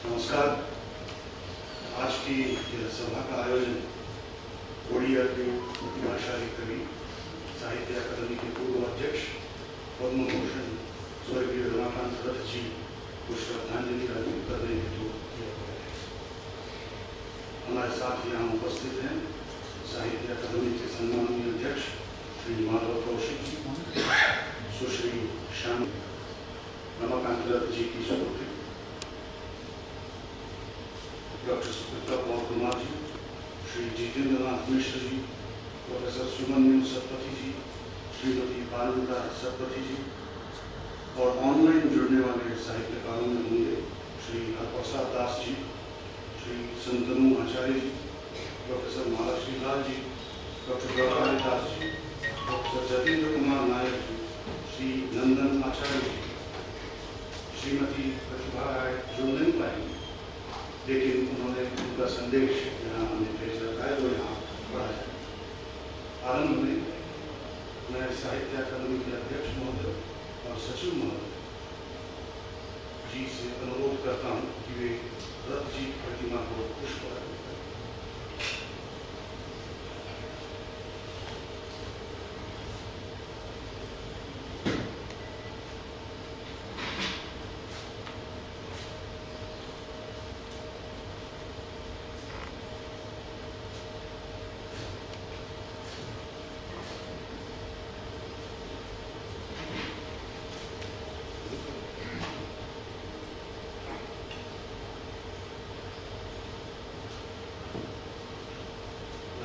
नमस्कार। आज की सभा का आयोजन ओडिया के प्रतिभाशाली कवि, साहित्य अकादमी के पूर्व अध्यक्ष, पद्म भूषण स्वर्गीय रमाकांत रथ जी को श्रद्धांजलि अर्पित करने हेतु किया गया है। हमारे साथ यहाँ उपस्थित हैं साहित्य अकादमी के सम्माननीय अध्यक्ष श्री माधव कौशिक जी, सुश्री श्याम रमाकांत रथ जी की सुपुत्री डॉक्टर सुपुत्र पवन कुमार जी, श्री जितेंद्र नाथ मिश्र जी, प्रोफेसर सुमन सतपथी जी, श्रीमती बालुदा सतपथी जी और ऑनलाइन जुड़ने वाले साहित्यकारों में होंगे श्री हरप्रसाद दास जी, श्री संतनु आचार्य जी, प्रोफेसर महालक्ष्मी लाल जी, डॉक्टर गौरव दास जी, प्रोफेसर जतेंद्र कुमार नायक जी, श्री नंदन आचार्य जी, श्रीमती प्रतिभा राय जो नहीं पाएंगे लेकिन उन्होंने उनका संदेश यहाँ हमें भेज रखा है जो यहाँ पढ़ा जाए। आरंभ में मैं साहित्य अकादमी के अध्यक्ष महोदय और सचिव महोदय जी से अनुरोध करता हूँ कि वे रथ जी की प्रतिमा को पुष्प अर्पित करें।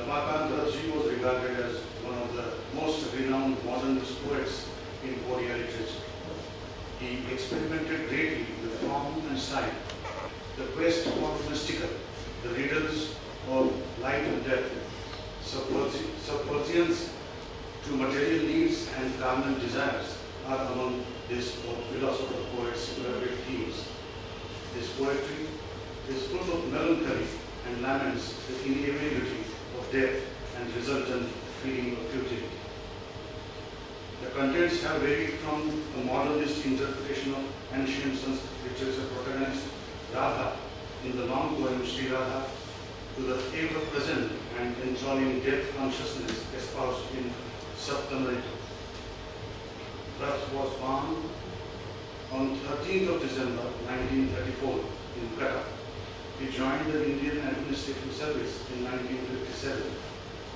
Ramakant Rath was regarded as one of the most renowned modernist poets in Odia literature. He experimented greatly with form and style, the quest for mystical, the riddles of life and death, subversions to material needs and carnal desires are among this philosopher poet's favorite themes. His poetry is full of melancholy and laments the inevitability of death and resultant feeling of futility. The contents have varied from a modernist interpretation of ancient Sanskrit literature protagonist Radha in the long poem Sri Radha to the ever-present and enthralling death consciousness espoused in Saptamritu. Rath was born on 13th of December 1934 in Cuttack. He joined the Indian Administrative Service in 1957,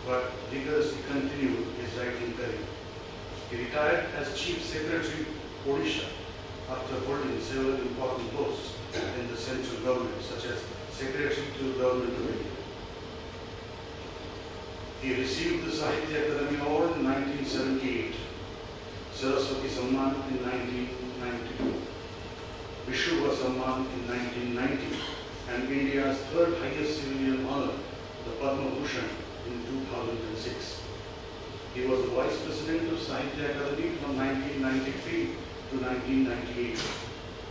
but vigorously continued his writing career. He retired as Chief Secretary, Odisha, after holding several important posts in the central government, such as Secretary to the Government of India. He received the Sahitya Akademi Award in 1978, Saraswati Samman in 1992, Vishwa Samman in 1990, and India's third highest civilian honor, the Padma Bhushan, in 2006. He was the Vice President of Sahitya Akademi from 1993 to 1998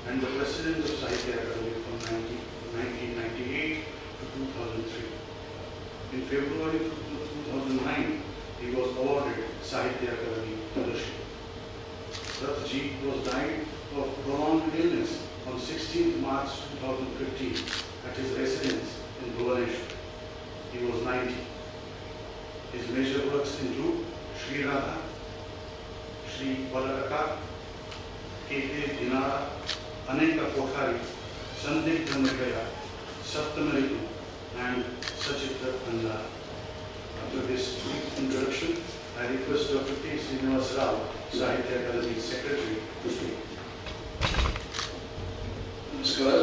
and the President of Sahitya Akademi from 1998 to 2003. In February 2009, he was awarded Sahitya Akademi Fellowship. Rath ji was died of prolonged illness on 16th March 2015 at his residence in Bhavan. He was 90. His major works include Sri Radha, Sri Balaraka, Kete Dinara, Aneka Kothari, Sandhigdha Mrigaya, Saptamritu, and Sachitra Andara. After this brief introduction, I request Dr. K. Srinivas Rao, Sahitya Akademi Secretary, to speak. Namaskar.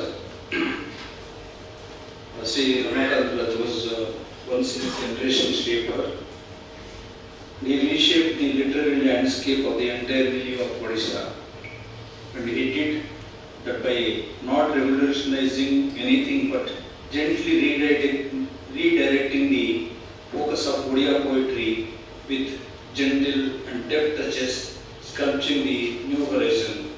Sri Ramakant Rath was once in a generation shaper. He reshaped the literary landscape of the entire valley of Odisha, and he did that by not revolutionizing anything but gently redirecting the focus of Odia poetry with gentle and deft touches, sculpting the new horizon.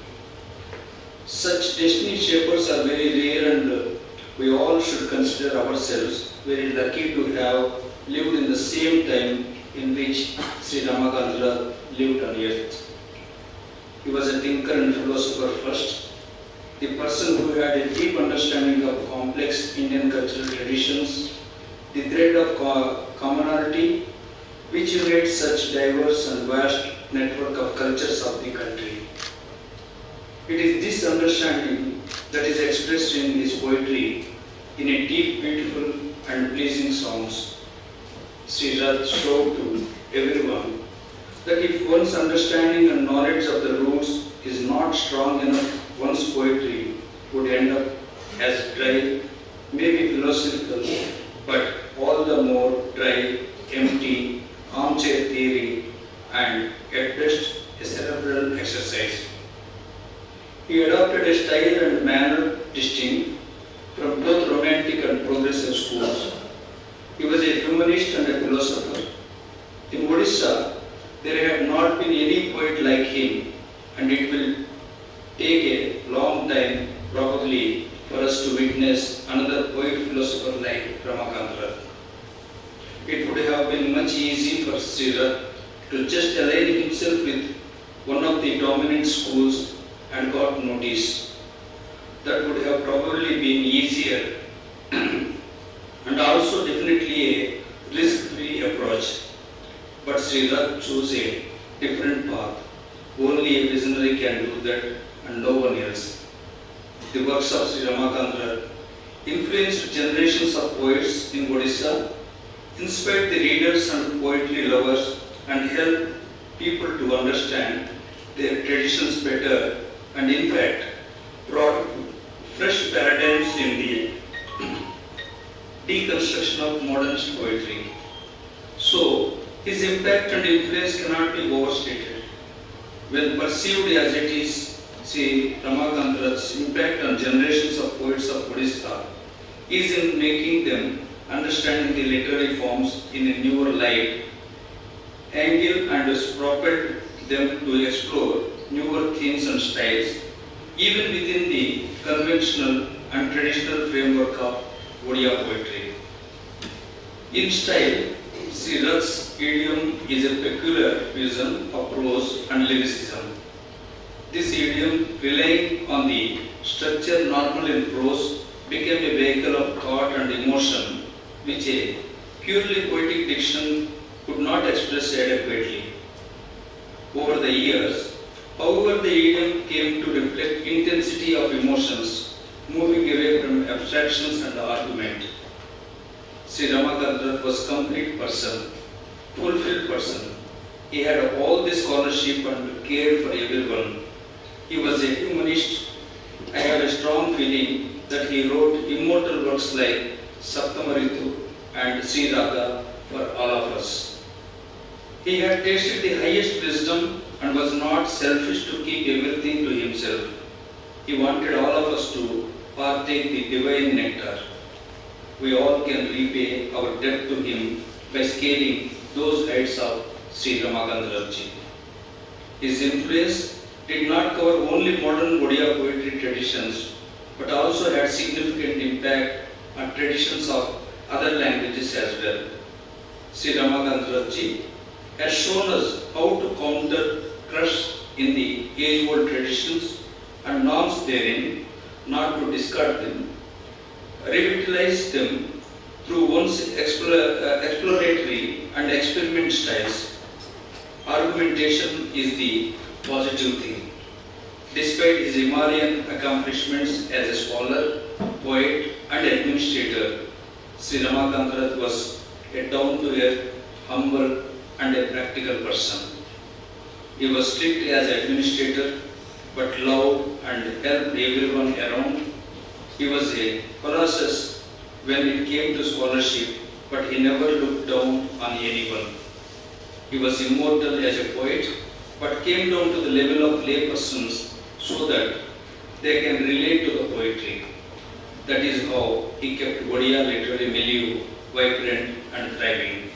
Such destiny shapers are very rare, and we all should consider ourselves very lucky to have lived in the same time in which Sri Ramakant Rath lived on earth. He was a thinker and philosopher first, the person who had a deep understanding of complex Indian cultural traditions, the thread of commonality which unites such diverse and vast network of cultures of the country. It is this understanding that is expressed in his poetry in a deep, beautiful and pleasing songs. Sri Rath showed to everyone that if one's understanding and knowledge of the roots is not strong enough, one's poetry would end up as dry, maybe philosophical, but all the more dry, empty, armchair theory, and at best a cerebral exercise. He adopted a style and manner distinct from both romantic and progressive schools. He was a humanist and a philosopher. In Odisha, there had not been any poet like him, and it will take a long time probably for us to witness another poet-philosopher like Ramakant Rath. It would have been much easier for Sri Rath to just align himself with one of the dominant schools and got noticed. That would have probably been easier and also definitely a risk-free approach. But Sri Rath chose a different path. Only a visionary can do that and no one else. The works of Sri Ramakant Rath influenced generations of poets in Odisha, inspired the readers and poetry lovers, and helped people to understand their traditions better, and in fact brought fresh paradigms in the deconstruction of modernist poetry. So, his impact and influence cannot be overstated. When perceived as it is, see, Ramakant Rath's impact on generations of poets of Odisha is in making them understanding the literary forms in a newer light, angle, and has propelled them to explore newer themes and styles, even within the conventional and traditional framework of Odia poetry. In style, Sri Rath's idiom is a peculiar fusion of prose and lyricism. This idiom, relying on the structure normal in prose, became a vehicle of thought and emotion which a purely poetic diction could not express adequately. Over the years, however, the idiom came to reflect intensity of emotions, moving away from abstractions and argument. Sri Ramakant Rath was a complete person, fulfilled person. He had all the scholarship and cared for everyone. He was a humanist. I have a strong feeling that he wrote immortal works like Saptamaritu and Sri Radha for all of us. He had tasted the highest wisdom and was not selfish to keep everything to himself. He wanted all of us to partake the divine nectar. We all can repay our debt to him by scaling those heights of Sri Ramakant Rath. His influence did not cover only modern Odia poetry traditions, but also had significant impact on traditions of other languages as well. Sri Ramakant Rath has shown us how to counter crush in the age-old traditions and norms therein, not to discard them, revitalize them through one's exploratory and experiment styles. Argumentation is the positive thing. Despite his Himalayan accomplishments as a scholar, poet, and administrator, Sri Ramakant Rath was a down-to-earth, humble, and a practical person. He was strict as administrator, but loved and helped everyone around. He was a colossus when it came to scholarship, but he never looked down on anyone. He was immortal as a poet, but came down to the level of laypersons so that they can relate to the poetry. That is how he kept Odia literary milieu vibrant and thriving.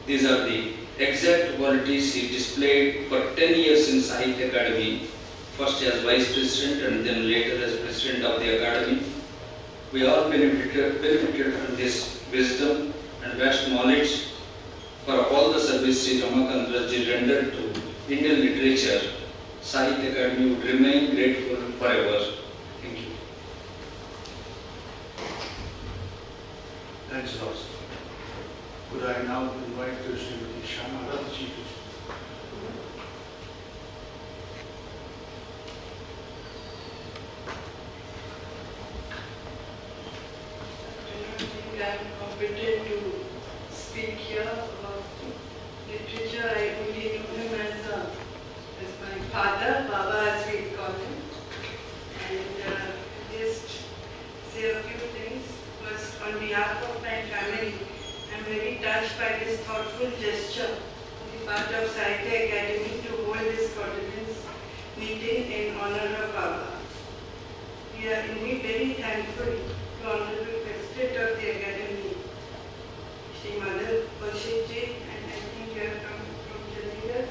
These are the exact qualities he displayed for 10 years in Sahitya Akademi, first as Vice President and then later as President of the Akademi. We all benefited from this wisdom and vast knowledge. For all the service Sri Ramakant Rath rendered to Indian literature, Sahitya Akademi would remain grateful forever. Thanks a lot, sir. Could I now invite Srimati Shama Rath ji to I'm competent to speak here about literature. I only know him as my father, Baba as we call him. And just say a few things. First, on behalf of my family, I'm very touched by this thoughtful gesture on the part of Sahitya Akademi to hold this Condolence meeting in honor of Baba. We are indeed very thankful to Honorable President of the Academy, Shri Madhav Kaushik, and I think you have come from Chandigarh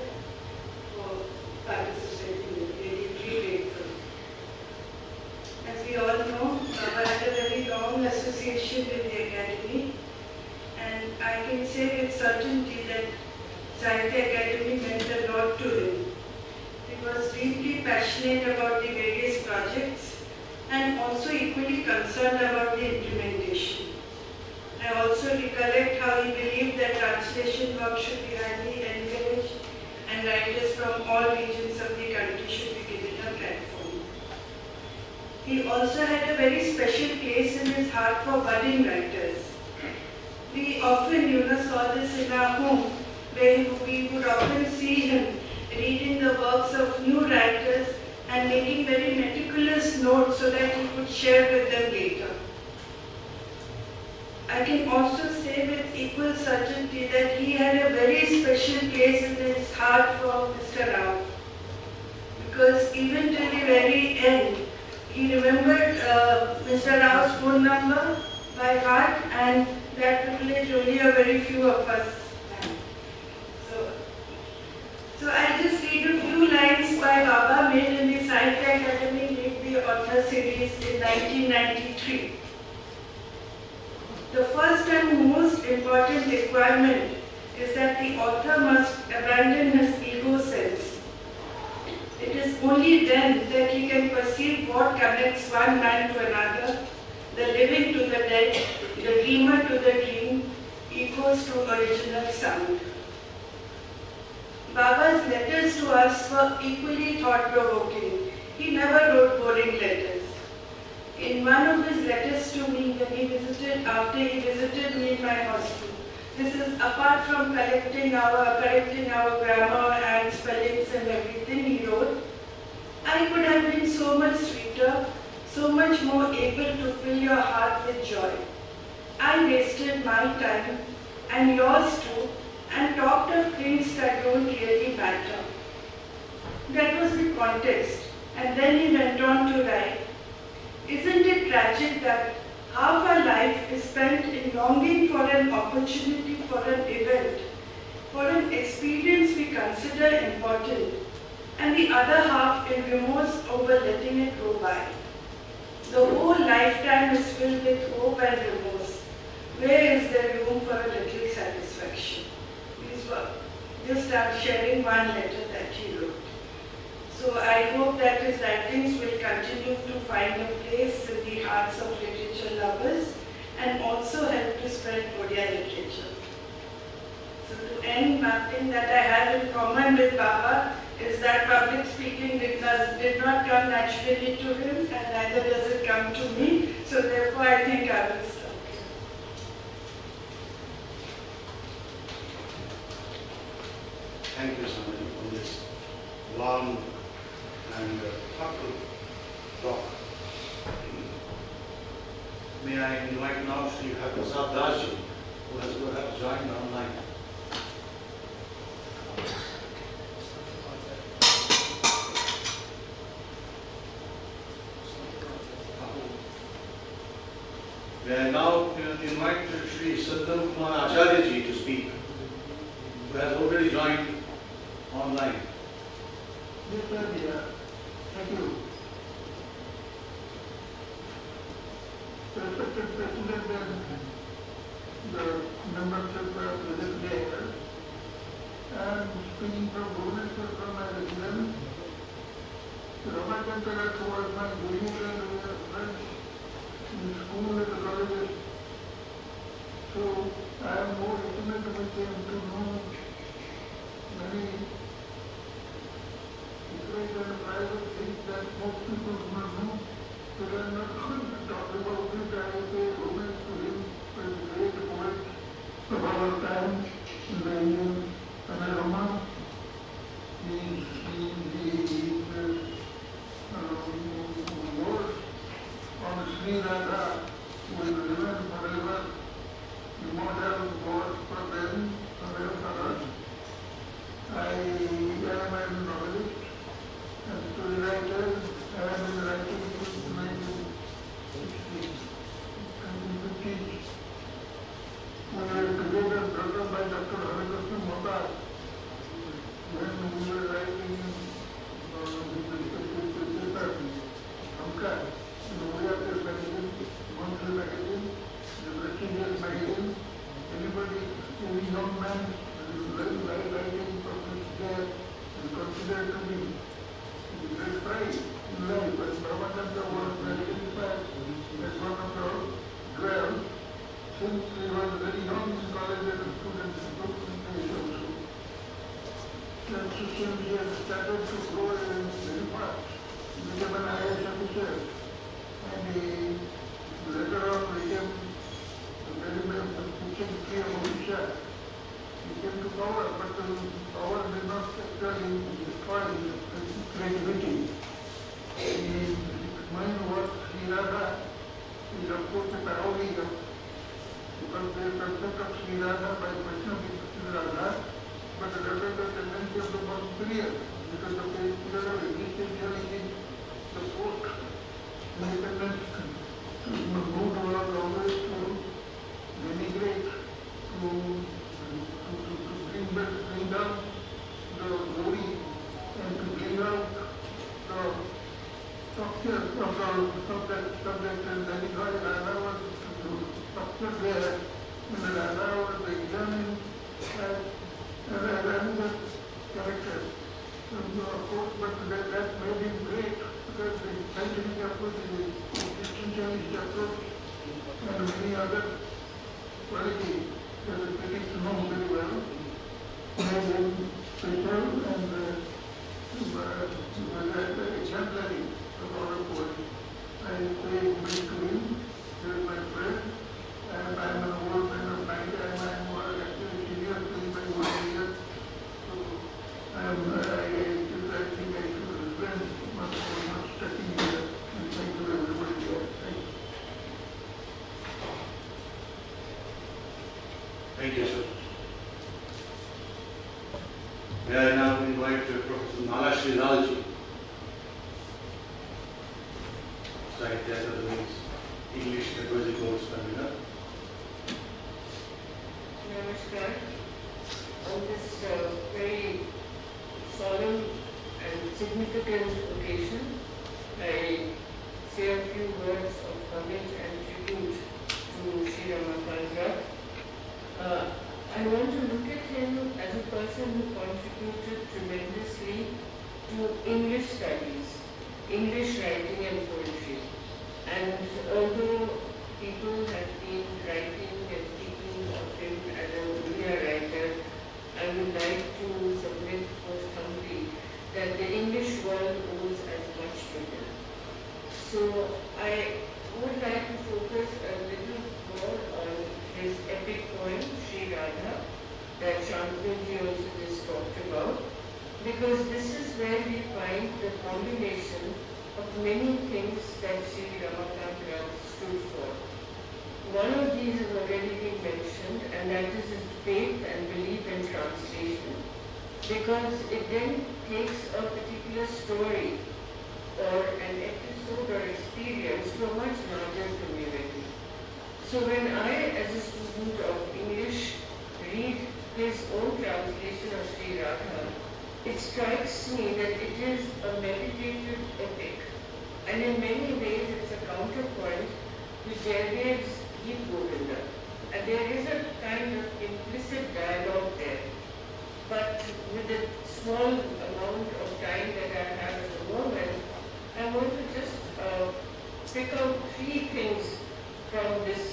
for participating. Really grateful. As we all know, Baba had a very long association with the Academy, and I can say with certainty that Sahitya Academy meant a lot to him. He was deeply passionate about the various projects and also equally concerned about the implementation. I also recollect how he believed that translation work should be highly encouraged and writers from all regions of the country should be given a platform. He also had a very special place in his heart for budding writers. We often, saw this in our home, where we would often see him reading the works of new writers and making very meticulous notes so that he could share with them later. I can also say with equal certainty that he had a very special place in his heart for Mr. Rao. Because even till the very end, he remembered Mr. Rao's phone number by heart, and that privilege only a very few of us have. So I'll just read a few lines by Baba made in the Sahitya Akademi Meet the Author series in 1993. The first and most important requirement is that the author must abandon his ego sense. It is only then that he can perceive what connects one man to another, the living to the dead, the dreamer to the dream, echoes to original sound. Baba's letters to us were equally thought-provoking. He never wrote boring letters. In one of his letters to me after he visited me in my hostel, this is apart from correcting our grammar and spellings and everything he wrote, I could have been so much sweeter, so much more able to fill your heart with joy. I wasted my time, and yours too, and talked of things that don't really matter. That was the context, and then he went on to write, isn't it tragic that half our life is spent in longing for an opportunity, for an event, for an experience we consider important, and the other half in remorse over letting it go by. The whole lifetime is filled with hope and remorse. Where is there room for a little satisfaction? These were just sharing one letter that he wrote. So I hope that his writings will continue to find a place in the hearts of literature lovers and also help to spread Odia literature. So to end, one thing that I have in common with Baba is that public speaking did not come naturally to him, and neither does it come to me. So therefore I think I will stop here. thank you, Samani, for this long and thoughtful talk. May I invite now Sri Prasad Das ji, who has perhaps joined online. May I now invite Sri Saddam Kumar Acharya ji to speak, who has already joined online. Yes, sir, dear. Thank you. Respected President and the membership present here, and speaking from Bhubaneswar from my residence, Ramakant Rath was my junior and friend in school at the college. Sri Radha will remain forever immortal God for them, forever for us. I am a novelist and story writer. I have been writing since 1960s. We were together brought up by Dr. Homage when we were writing the paper, Ramakant, in Odia magazine, monthly magazine, the prestigious magazine. Anybody, any young man writing published there is considered to be a great prize in life. But Ramakant was very inspired as one of our girls. Since we were very young in college as a student, he took me also. And since he had started to grow very fast, he became an IAS officer. And he later on became a very much secretary of Odisha. He came to power, but the power did not actually destroy his creativity. He mind what Sri Radha is of course a parody of, because they concept of Sri Radha by questioning Sri Radha, but the tendency of the most superior, because the period of existence really is the post-independence move towards always to denigrate, to bring down the glory and to bring out the structure of the subject, and that is why Radha was structured there, and Radha was examined as another character. So, of course, but that made him great, because the scientific approach, the existentialist approach, and many other qualities that the critics know very well, made him special and exemplary of our poets. I pay homage to him. He is my friend, and I am an old friend of 90. I am more actually senior to him by 1 year. So I think I should spend much studying here, and thank you everybody here. Thank you. Thank you, sir. May I now invite Professor Malashri Lalji, Sahitya Akademi's English Advisory Course convener. Namaskar. On this very solemn and significant occasion, I say a few words of homage and tribute to Sri Ramakant Rath. I want to look at him as a person who contributed tremendously to English studies, English writing and poetry. And although people have been writing and speaking of him as an Odia writer, I would like to submit most humbly that the English world owes as much to him. So I would like to focus a little more on his epic poem, Sri Radha, that Shantanu also just talked about, because this is where we find the combination of many things that Sri Ramakant Rath stood for. One of these has already been mentioned, and that is his faith and belief in translation, because it then takes a particular story or an episode or experience to a much larger community. So when I, as a student of English, read his own translation of Sri Radha, it strikes me that it is a meditative epic, and in many ways it's a counterpoint to Jayadeva's Geet Govinda. And there is a kind of implicit dialogue there. But with the small amount of time that I have at the moment, I want to just pick out 3 things from this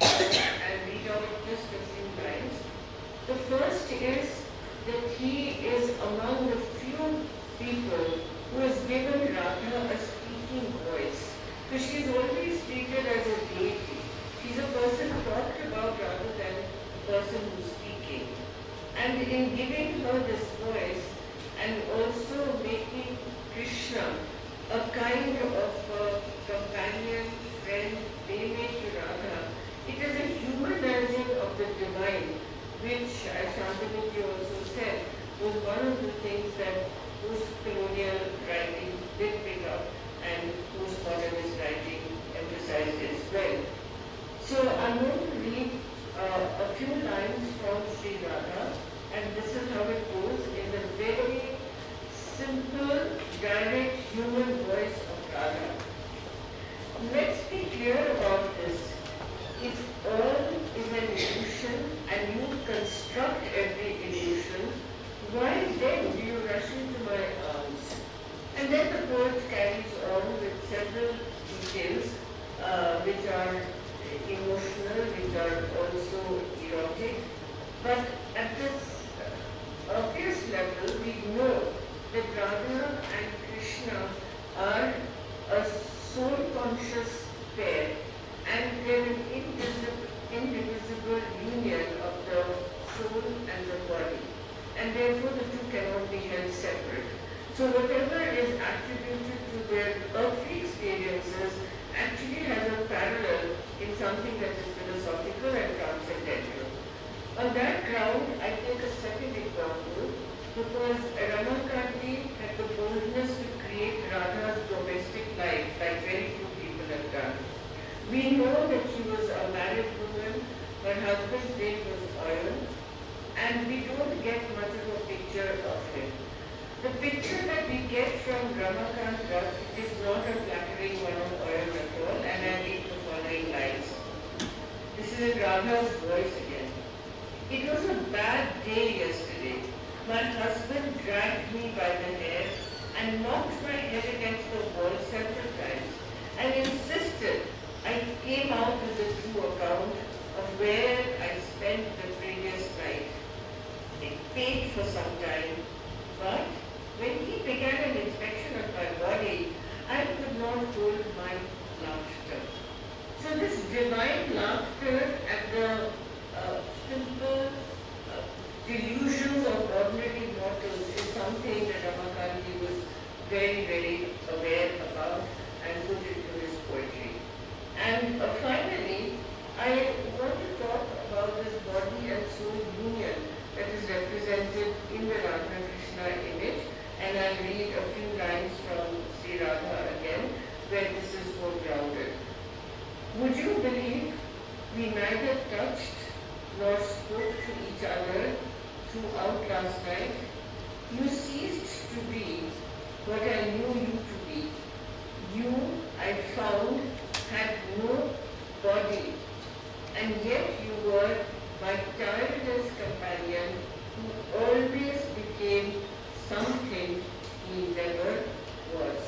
and read out just a few lines. The first is that he is among the few people who has given Radha a speaking voice. So she is always treated as a deity. She's a person talked about rather than a person who's speaking. And in giving her this voice and also making Krishna a kind of a companion, friend, then the poet carries on with several details which are emotional, which are also erotic. But at this obvious level, we know that Radha and Krishna are a soul-conscious pair, and they're an indivisible union of the soul and the body, and therefore the two cannot be held separate. So whatever is attributed to their earthly experiences actually has a parallel in something that is philosophical and transcendental. On that ground, I take a second example, because Ramakant had the boldness to create Radha's domestic life like very few people have done. We know that she was a married woman, her husband's name was Oil, and we don't get much of a picture of him. The picture that we get from Ramakant Rath is not a flattering one of Oil at all, and I read the following lines. This is in Radha's voice again. It was a bad day yesterday. My husband dragged me by the hair and knocked my head against the wall several times and insisted I came out with a true account of where I spent the previous night. It paid for some time, but when he began an inspection of my body, I could not hold my laughter. So this divine laughter at the simple delusions of ordinary mortals is something that Ramakant was very, very aware about and put into his poetry. And finally, I want to talk about this body and soul union that is represented in the Radha Krishna image, and I'll read a few lines from Sri Radha again, where this is more grounded. Would you believe we neither touched nor spoke to each other throughout last night? You ceased to be what I knew you to be. You, I found, had no body, and yet you were my tireless companion who always became something he never was.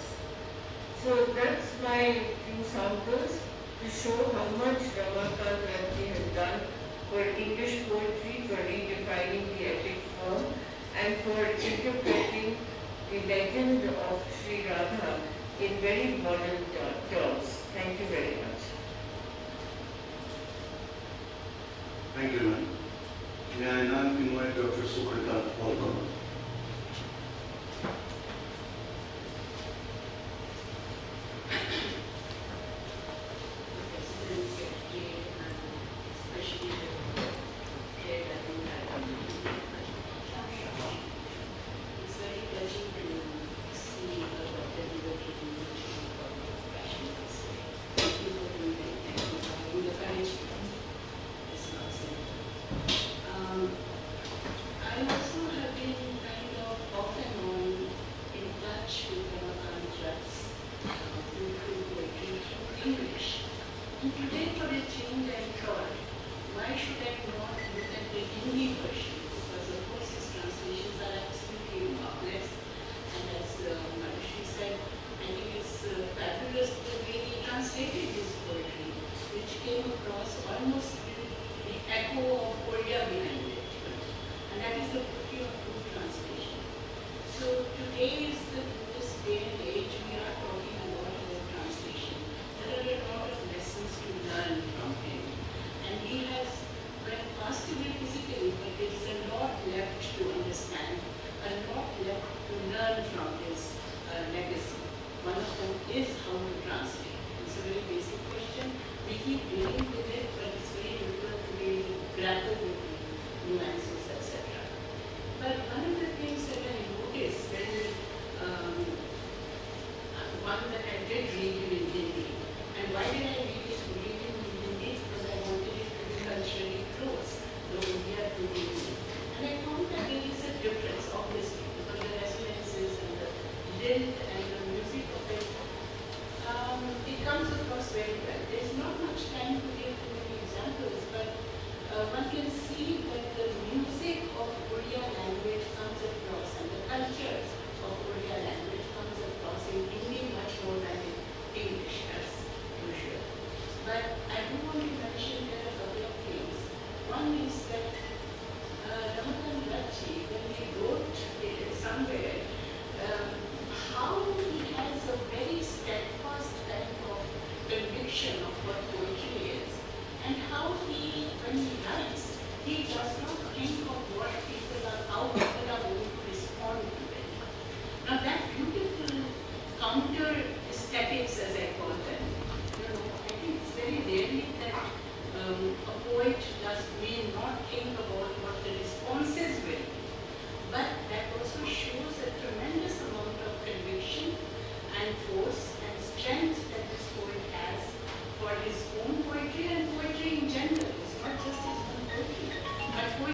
So that's my few samples to show how much Ramakant Rath has done for English poetry, for redefining the epic form, and for interpreting the legend of Sri Radha in very modern terms. Thank you very much. Thank you, ma'am. May I now invite Dr. Sukrita Walcom. Almost the echo of Odia behind it. And that is the beauty of book translation. So today is this day and age we are talking about book translation. There are a lot of lessons to learn from him. And he has went past it physically, but there is a lot left to understand, a lot left to learn from his legacy. One of them is how to translate. It's a very basic question. We keep dealing with it, but it's very difficult to really grapple with the nuances, etc. But one of the things that I noticed when he does not think of what people are, how people are going to respond to it. Now that beautiful counter aesthetics, as I call them, I think it's very rarely that a poet may not think about what the responses will be, but that also shows a tremendous amount of conviction and force and strength that this poet has for his own poetry and poetry in general. It's not just his own poetry, but poetry.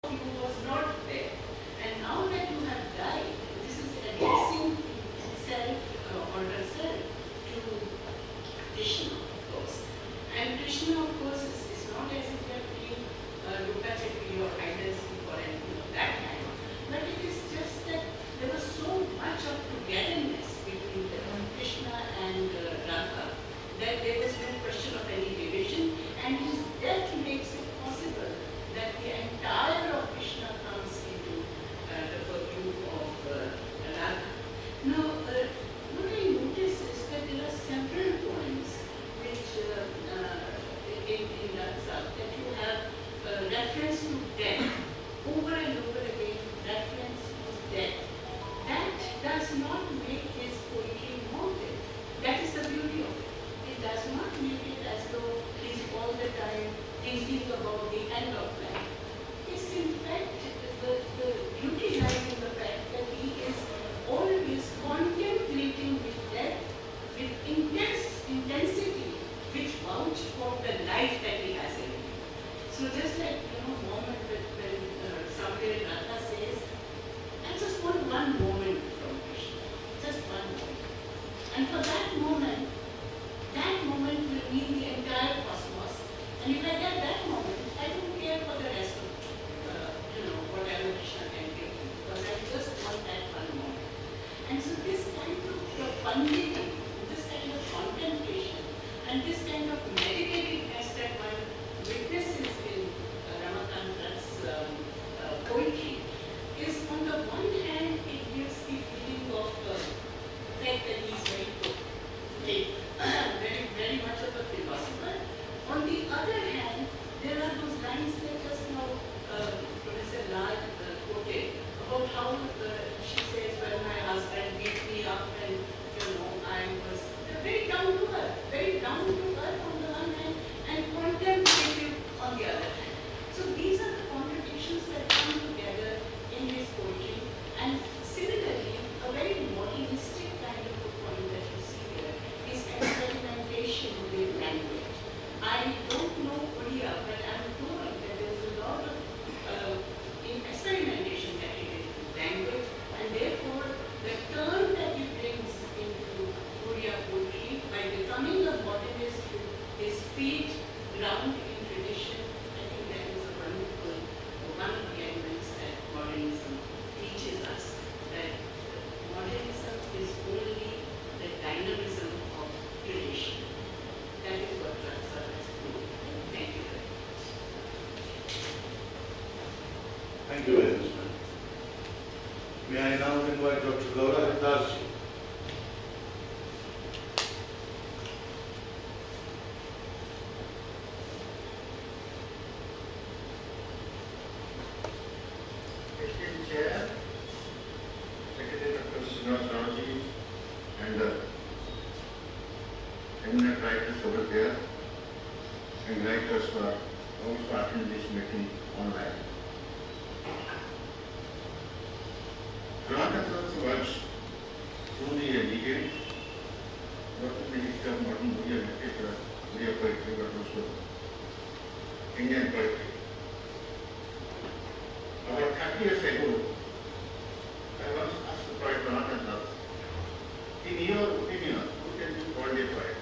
You was not there. And now that you have died, this is addressing himself or herself to Krishna, of course. And Krishna, of course, is not as if they are being looked at or idealistic or anything of that kind. But it is just that there was so much of togetherness between Krishna and Radha that there was no question of any division, and his death makes it possible that the entire of Krishna comes into the purview of Radha. Now, what I notice is that there are several points which in Radha that you have reference to death, over and over again, reference to death. That does not make his poetry morbid. That is the beauty of it. It does not make it as though he's all the time thinking about the end of life. It's in fact, the beauty lies in the fact that he is always contemplating with death, with intensity, which vouch for the life that he has in him. So just like, moment when somewhere Radha says, I just want one moment from Krishna, just one moment. And for that moment will mean the entire cosmos. And if I get that moment, I don't care for the rest of, whatever Krishna can give me, because I just want that one moment. And so this kind of profundity, this kind of contemplation, and this kind of meditativeness that one witnesses in Ramakant Rath's poetry is, on the one hand, it gives the feeling of the fact that he's very, very much of a philosopher. On the other hand, there are those lines that just now Professor Lal quoted about how she says, well, my husband beat me up and, I was very down to earth on the one hand and contemplative on the other hand. So these are the contradictions that come together in his poetry, and similarly, a very modernistic kind of a point that you see here is experimentation with language. I don't know Odia, but I'm told that there's a lot of experimentation that he did with language, and therefore the turn that he brings into Odia poetry by becoming a modernist with his feet ground in tradition, I think that is a wonderful, one of the elements that modernism teaches us, that modernism is only the dynamism of tradition. That is what Ramakant has proved. Thank you very much. Thank you very much, ma'am. May I now invite Dr. Gaurav Dasji. Esteemed Chair, Secretary Dr. Srinivas Ramaji, and eminent writers over there, and writers for also attend this meeting online. Ramakant Rath was truly a legend, not only in the modern Odia literature, Odia poetry, but also Indian poetry. About 30 years ago, I once asked the poet Ramakant Rath, in your opinion, who can be called a poet?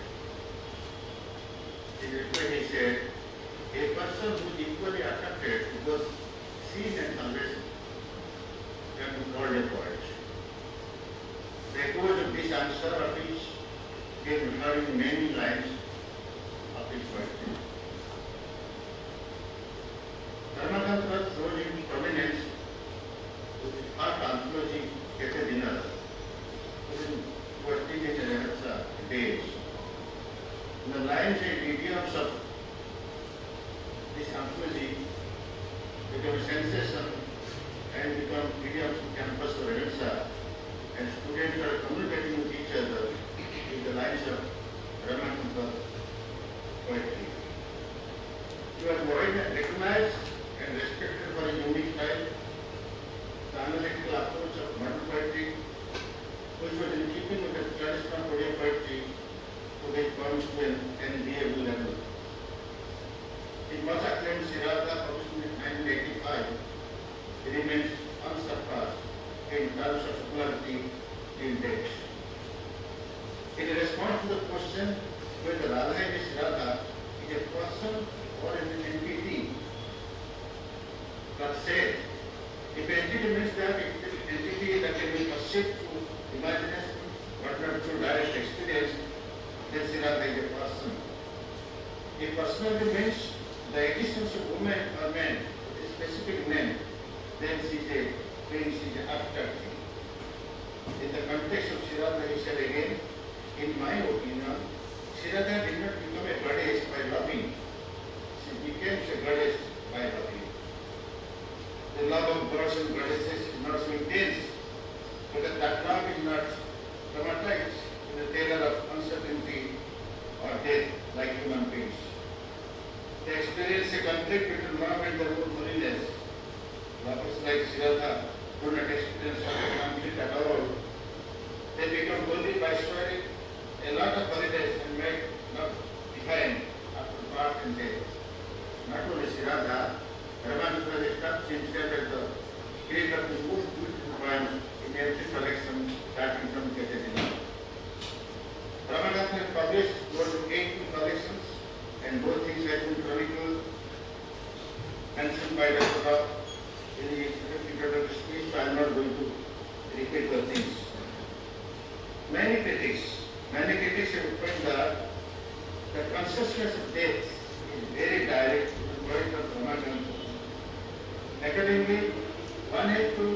In reply he said, a person who is equally attracted to both scene and conversation can be called a poet. The echoes of this answer of which came recurring many lines of his poetry. Ramakant Rath rose into prominence with his art anthology Akademi, who was teenage Renaissance days. The lines and idioms of this anthology became a sensation and become idioms on campus of Renaissance, and students are communicating with each other with the lines of Ramakant Rath poetry. He was recognized and respected for his unique style, the analytical approach of modern poetry, which was in keeping with the traditional Odia poetry, to make poems to an enviable level. His much acclaimed Sahitya, published in 1985, remains unsurpassed in terms of popularity till date. In response to the question whether Radha is Radha is a person or an entity, Rath said, if entity means that it is an entity that can be perceived through imagination but not through direct experience, then Radha is a person. If personality means the existence of woman or man with a specific name, then she is an abstract thing. In the context of Sahitya, he said again, in my opinion, Sahitya did not become a goddess by loving. She became a goddess by loving. The love of gods and goddesses is not so intense, but that love is not traumatized in the terror of uncertainty or death like human beings. They experience a conflict between love and their own holiness. Lovers like Sahitya do not experience such conflict at all. They become holy by showing a lot of holiness and make love divine after birth and death. Not only Sahitya, Ramakant Rath established himself as the creator of the most beautiful poems in every collection starting from Akademi. Ramakant has published more than 18 collections, and both things have been chronicled, mentioned by Dr. Rath in his introductory speech, so I am not going to repeat the things. Many critics have pointed out that the consciousness of death is very direct to the point of Ramakant. Accordingly, one has to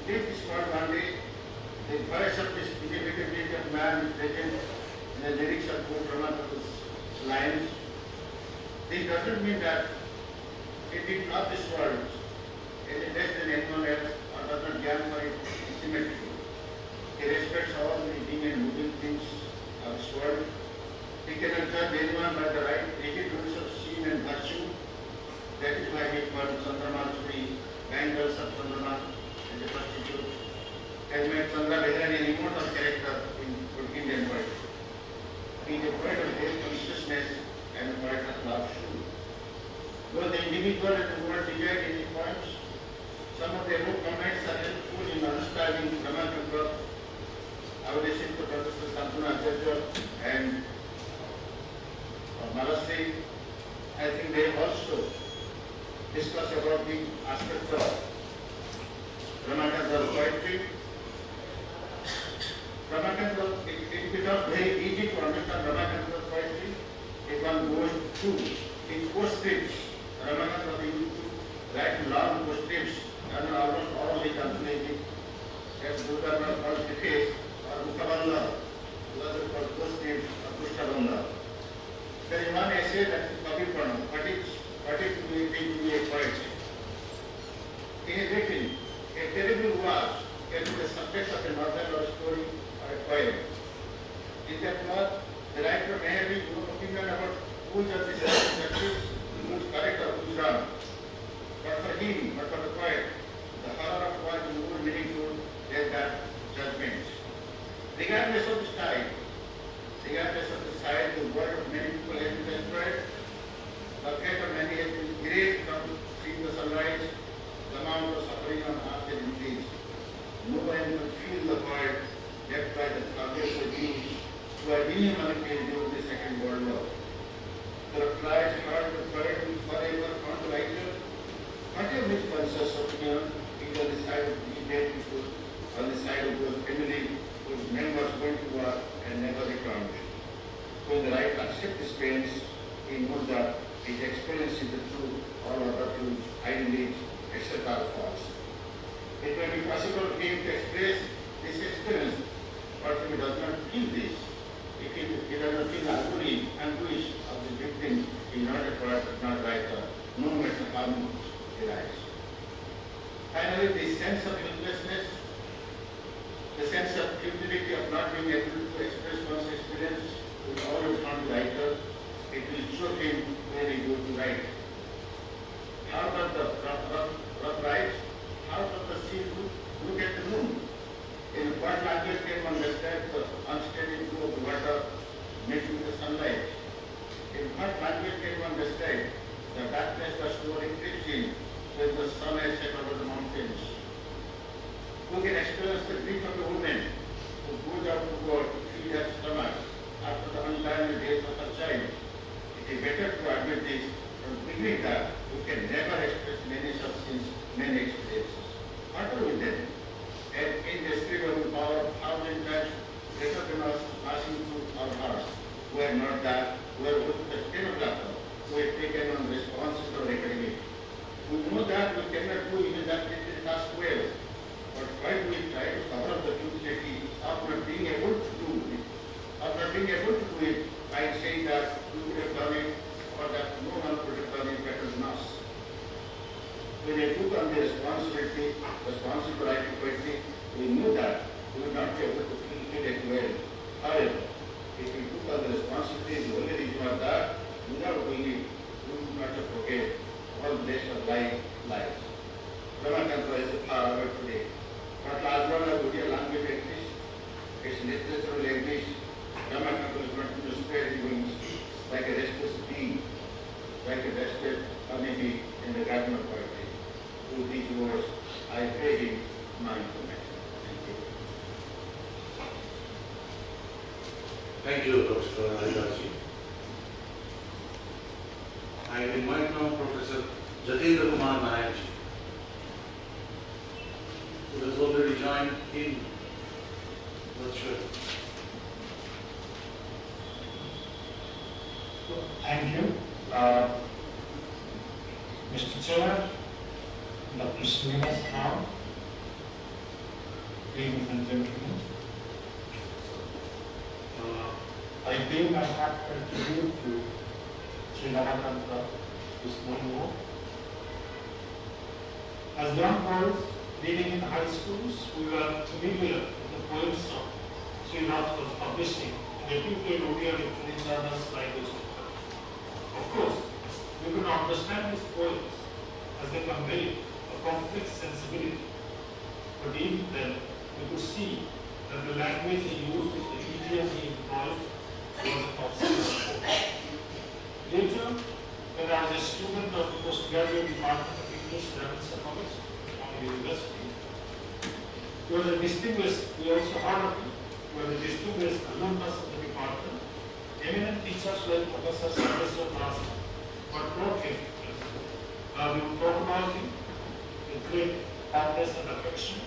leave this world one day. The voice of this inevitability of man is present in the lyrics of both Ramakant's lines. This doesn't mean that he did not this world any less than anyone else or does not yearn for it intimately. He respects all the living and moving things of this world. He cannot judge anyone by the right rigid rules of sin and virtue. That is why he called Chandrama to be bangles of Chandrama and the prostitute. Has made Chandra Behrani an immortal character in Indian poetry. He is a poet of great consciousness and a poet of love too. Though the individual and the world divide in his poems, some of the above comments are helpful in understanding Ramakant Rath. I would listen to Professor Santuna Acharya and Malasri. I think they also discuss about the aspects of Ramakant Rath poetry. Ramakant Rath, it becomes very easy to understand Ramakant Rath poetry if one goes through his postscripts. Ramakant Rath used to write long postscripts and almost all the calculated, as those are not called preface or Mukhabandha, those are called postscripts or Pushtabandha. There is one essay that is copied from what is to be a poet. He has written, a terrible war can be the subject of a novel or a story or a poem. In that war, the writer may have his own opinion about whose of the circumstances, whose correct done. But for him, but for the poet, the horror of war is more meaningful than that judgment. Regardless of the style, the word of many people has been destroyed. The fate of many has been great from seeing the sunrise, the amount of suffering on earth has increased. No one will feel the void left by the thousands of Jews who are inhumanly during the Second World War. The cries heard the void will forever haunt the writer. Not a misconception of opinion is on the side of the dead people, on the side of those families whose members went to war and never returned. When the writer accepts his pains, he knows that his experience is the truth, all other truths, ideas, etc. are false. It may be possible for him to express this experience, but if he does not feel this, if he does not feel the agony and anguish of the victim, he is not a poet, not a writer, no matter how much he writes. Finally, the sense of helplessness, the sense of futility of not being able to express one's experience will always haunt the writer. It will choke him when he goes to write. How does the rough write? How does the sea look at the moon? In what language can one understand the unsteady flow of the water meeting the sunlight? In what language can one understand the darkness that slowly creeps in when the sun has set over the mountains? Who can experience the grief of the woman who goes out to work to feed her stomach after the untimely death of her child? It is better to admit this from the beginning that we can never express many such things, many experiences. What are we then? An indescribable power of 1,000 times greater than us passing through our hearts. We are not that, we are with the stenographer who has taken on responsibility for Akademi. We know that we cannot do even that little task well. But why do we try to cover up the futility of not being able to do it? Of not being able to do it by saying that we could have done it or that no one could have done it better than us. When they took on the responsibility to write poetry, we knew that we would not be able to fulfill it well. However, if we took on the responsibility, the only reason was that without doing it, we would not have forget all the rest of life. Ramakant Rath is far away today. But as long as Odia language exists, its literature will exist. Ramakant will continue to spread his wings like a restless bee, like a restless honeybee in the garden of poetry. Through these words, I pray him my information. Thank you, Dr. Haridaji. I invite now Professor Jatendra Kumar Nayak ji, who has already joined in virtual. Thank you. Mr. Chair, Dr. Srinivas Rao, ladies and gentlemen, I pay my heartfelt tribute to Sri Ramakant Rath this morning. As young boys reading in high schools, we were familiar with the poems of Sri Rath was publishing in the two-plate Odia literature language. Of course, we could understand his poems as they convey a complex sensibility, but even then we could see that the language he used, the idiom he employed, was a possible. Later, when I was a student of the postgraduate department of English, Rabindra College, on University, he was a distinguished, we also heard of him, he was a distinguished alumnus of the department. Eminent teachers like Professor Sahitya but taught him. We will talk about him with great fondness and affection.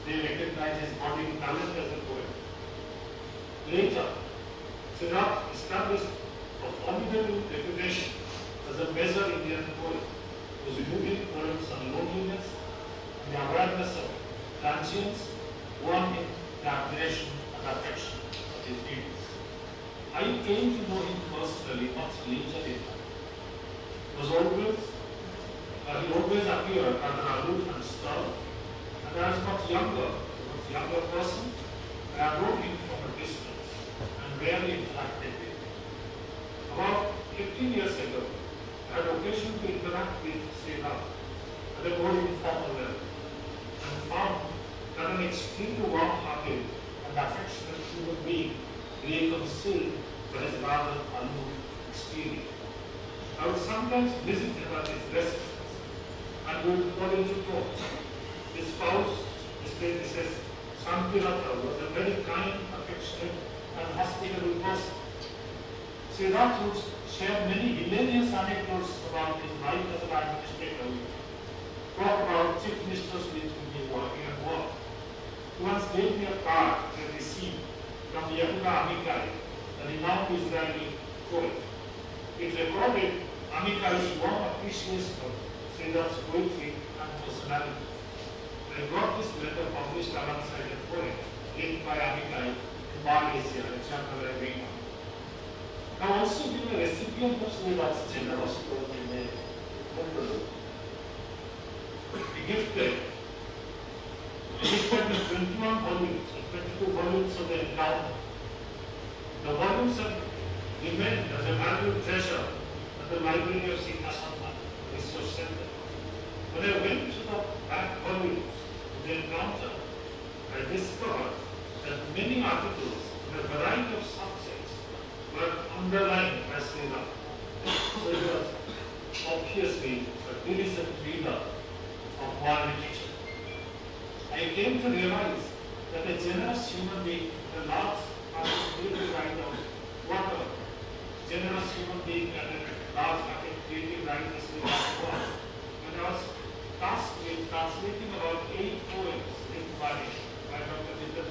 They recognize his budding talent as a poet. Later, Sri Rath established a formidable reputation as a major Indian poet whose moving poems on loneliness and the awareness of transience won him the admiration and affection of his readers. I came to know him personally much later in life. He always appeared as an aloof and stern, and as much younger person, I wrote him from a distance and rarely interacted with him. About 15 years ago, I had occasion to interact with Sri Rath at a more informal level and found that an extremely warm-hearted and affectionate human being lay concealed by his rather aloof exterior. I would sometimes visit him at his residence and would fall into talk. His spouse, his predecessor, Sahitya, was a very kind, affectionate, and hospitable person. Sri Rath would share many hilarious anecdotes about his life as an administrator, talk about chief ministers with whom he worked. He once gave me a card that received from Yehuda Amichai, a renowned Israeli poet. It recorded Amichai's warm appreciation of Sri Rath's poetry and personality. I got this letter published alongside a poem written by Amichai to Malaysia, a chapter I read on. I have also been a recipient of Sri Rath's generosity in a envelope. He gifted me 21 volumes, 22 volumes of the Encounter. The volumes have remained as a valued treasure at the Library of Sita Research Center. When I went to the back volumes of the Encounter, I discovered that many articles in a variety of subjects were underlined by Sri Rath. So it was obviously a diligent reader of modern literature. I came to realize that a generous human being with a large creative right of whatever generous human being and a large creative right as Sri Rath was, when I was tasked with translating about 8 poems written by Dr. Rabindra.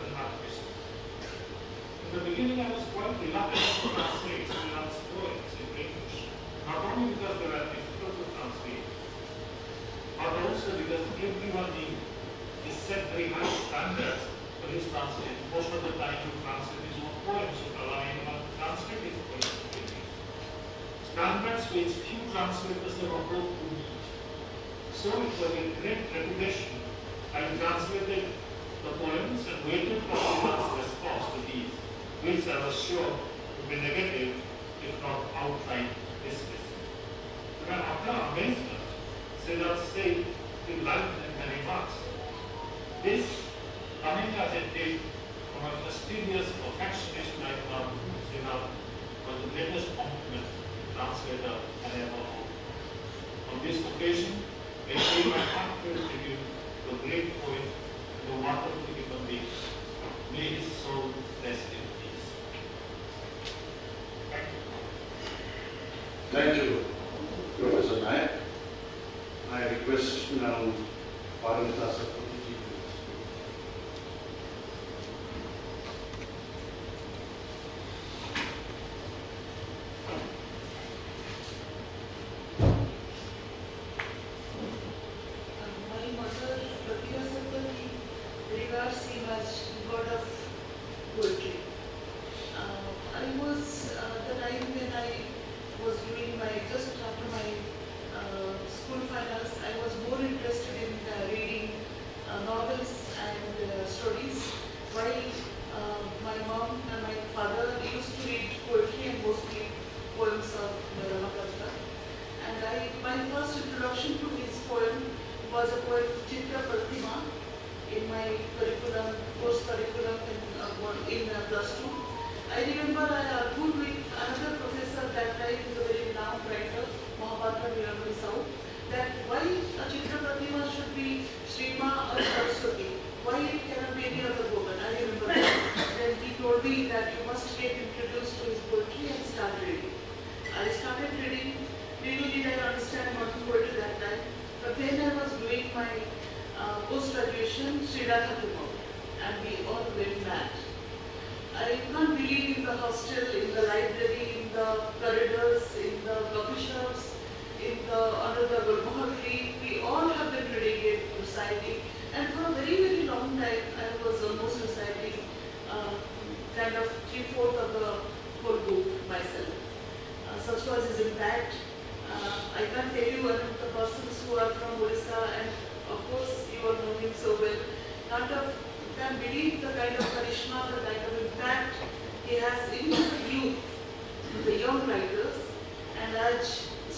In the beginning, I was quite reluctant to translate Sri Rath's poems into English, not only because they were difficult to translate, but also because everyone knew he set very high standards for his translation. Most of the time, he would translate his own poems, so allow anyone to translate his poems into English. Standards which few translators ever hoped to meet. So it was a great reputation. I translated the poems and waited for someone's response to these, which I was sure would be negative, if not outright dismissive. To my utter amazement, Sri Rath said he liked them very much. This, coming as it did from a fastidious perfectionist like Sri Rath, was the greatest compliment the translator had ever heard. On this occasion, I pay my heartfelt tribute to a great poet and a wonderful human being. May his soul rest in peace. Thank you. Thank you, Professor Nayak. I request now Bhavan to speak.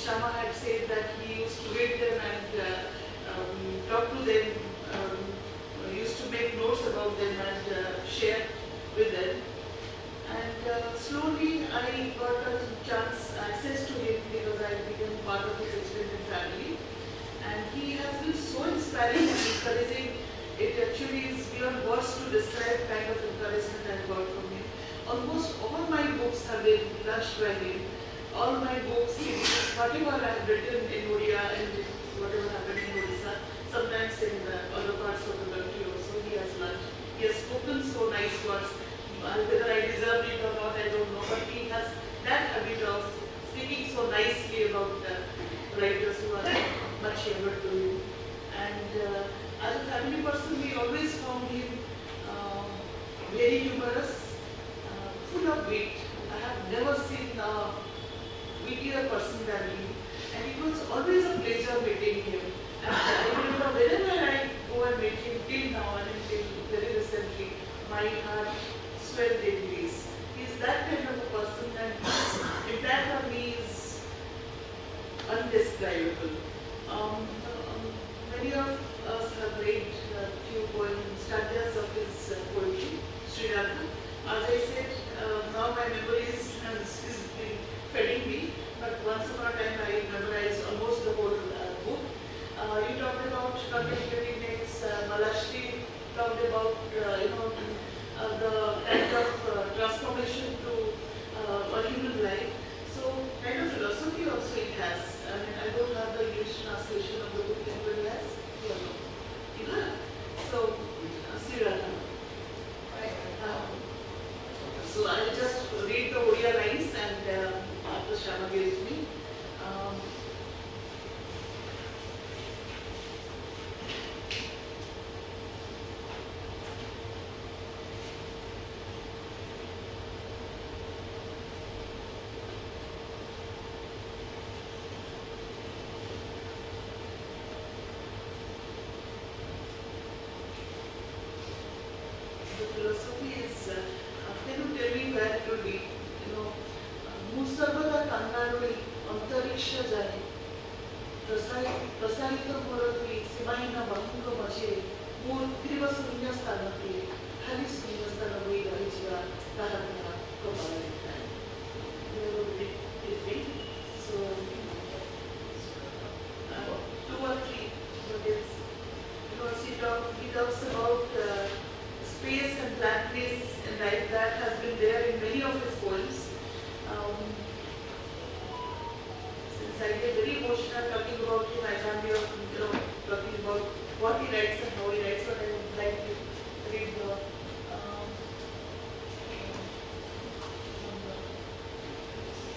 Shama had said that he used to read them and talk to them, used to make notes about them and share with them. And slowly I got a chance access to him because I became part of his extended family. And he has been so inspiring and encouraging. It actually is beyond words to describe kind of encouragement I got from him. Almost all my books have been launched by him. All my books, whatever I have written in Odia and whatever happened in Odisha, sometimes in the other parts of the country also, he has launched. He has spoken so nice words. Whether I deserve it or not, I don't know, but he has that habit of speaking so nicely about the writers who are much younger to him. And as a family person, we always found him very humorous, full of wit. I have never seen a wittier person than him, and it was always a pleasure meeting him. And I remember whenever I go and meet him till now and until very recently, my heart swelled in peace. He is that kind of a person, and his impact on me is undescribable. Many of us have read a few stanzas of his poetry, Sri Lanka. As I said, now my memory is been fading me, but once upon a time I memorized almost the whole book. You talked about contemplative names, Malashti talked about the kind of transformation to a human life. So kind of philosophy also it has. I mean, I don't have the English translation of the book. Anybody has? You have? So, Srirata. So I'll just read the Odia lines and after Shama gives me. The philosophy is, can you tell me where it will be? Musarvada Kangaruri, Antariksha Jai, Prasarita Murati, Simaina Bahunga Mache, Mur Kriva Sunya Stanati, Hari Sunya Stanaway, Harichia, Taratana, Kopala. Where will it be? So, 2 or 3, but it's, he talks about space and blackness and like that has been there in many of his poems. Since I get very emotional talking about him, I can't be talking about what he writes and how he writes, but I would like to read the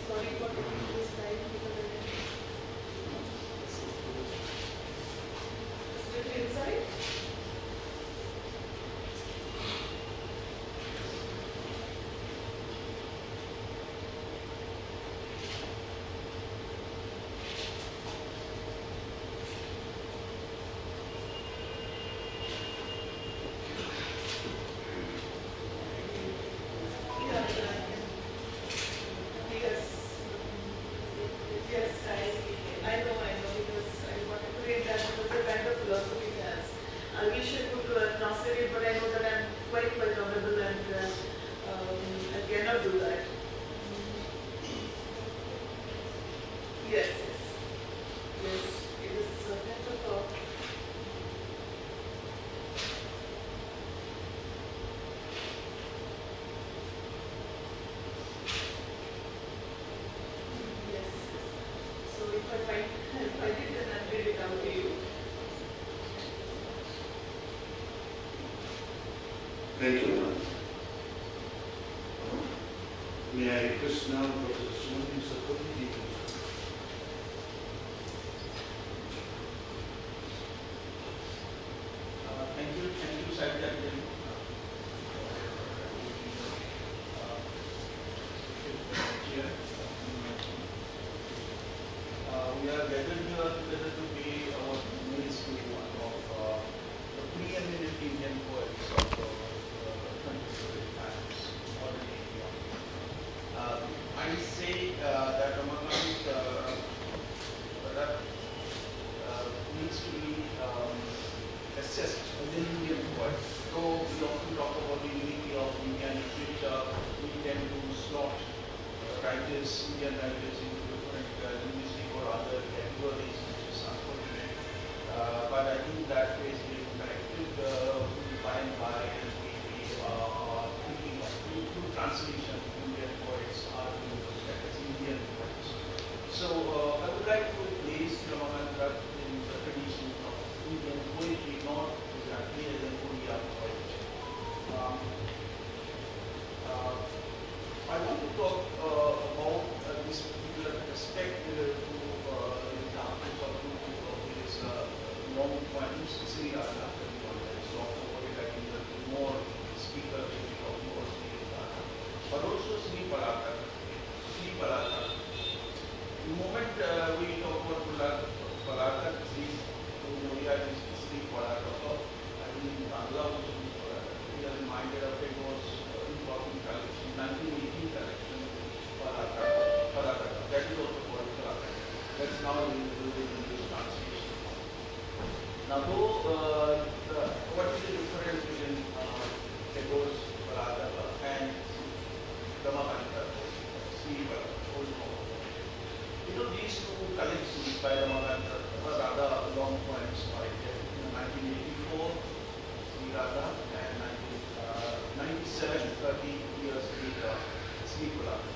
sorry for taking this time because I didn't just little inside. Thank you. May I request now Professor Sumati Sapati to Thank you, Sahitya. We are gathered here together to pay our homage to one of the preeminent Indian poets of contemporary times, already beyond. I say that Ramakant exist within Indian poet. Though we often talk about the unity of Indian literature, we tend to slot writers, Indian writers into different linguistic or other categories, which is unfortunate. But I think that is being corrected by and by as we are thinking of through translation. Indian poets are being looked at as Indian poets. So I would like to place Ramakant Rath in the tradition of Indian poetry, not exactly as an Odia poet. I want to talk about this particular aspect to the examples of two of these long poems, Sri Radha, so I think that more speaker will talk more Sri Radha, but also Sri Parata. Sri Parata. The moment we talk about Parata, Sri Odia is Sri Parata. I mean, Bangla also we are reminded of it was important collection, 1918 collection, Parata. That is also called Parata. That's now included in this translation. Now, though, what is the difference between Tagore's Parata and Ramakant Rath, Sri Parata? You know, these two collections by Ramakant Rath were rather long poems by 1984, Sri Radha, and 1997, 30 years later, Sri Parata.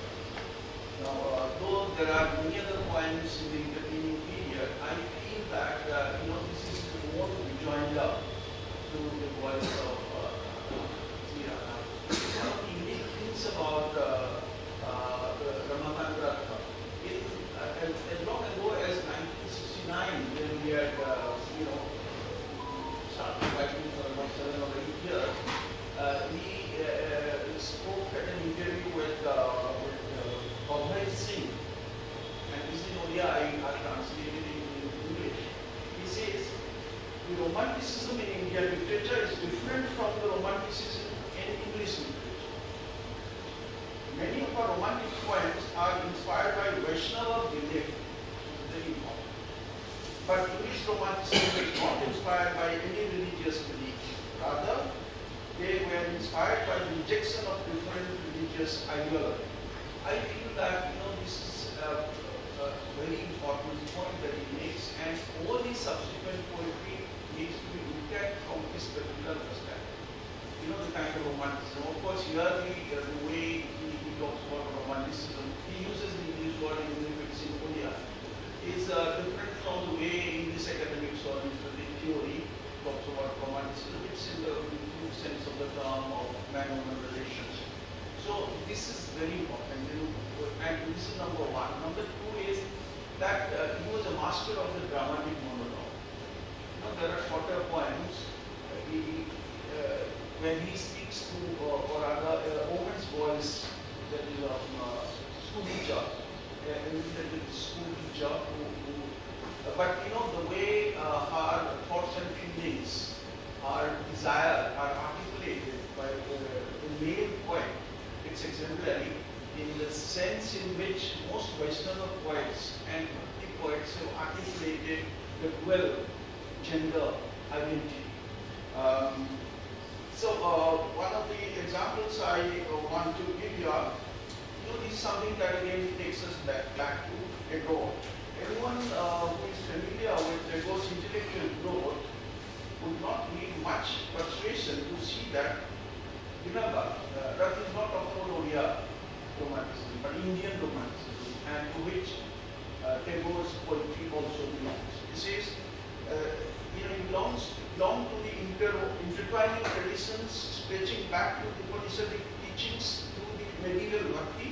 Now, though there are many other poems in the intervening period, I feel that this is more to be joined up to the voice of Sri Radha. One of the unique things about Ramakant Rath, as long ago as 1969, when we had started writing for about 7 or 8 years, he spoke at an interview with Homage, and this in Odia I translated in English. He says, the romanticism in Indian literature is different from the romanticism in English literature. Many of our romantic poems are inspired by Vaishnava belief, which is very important. But English romanticism is not inspired by any religious belief. Rather, they were inspired by the rejection of different religious ideology. I feel that this is a very important point that he makes, and all the subsequent poetry needs to be looked at from this particular perspective. The kind of romanticism. Of course, here the way he talks about romanticism, he uses the English word even if it's in Odia, is different from the way English academics or the theory talks about romanticism. It's in the true sense of the term of man-woman relationship. So this is very important, and this is number one. Number two is that he was a master of the dramatic monologue. There are shorter poems. When he speaks to, or rather, a woman's voice, that is a school teacher, school teacher but the way her thoughts and feelings, her desire are articulated by the male poet, it's exemplary in the sense in which most Vaishnava poets and Bhakti poets have articulated the dual gender identity. So one of the examples I want to give you are, this is something that again takes us back to Tagore. Everyone who is familiar with Tagore's intellectual growth would not need much persuasion to see that, remember, Rath is not talking about Odia romanticism, but Indian romanticism, and to which Tagore's poetry also belongs. He says, he belongs to the intertwining traditions stretching back to the Upanishadic teachings through the medieval Bhakti,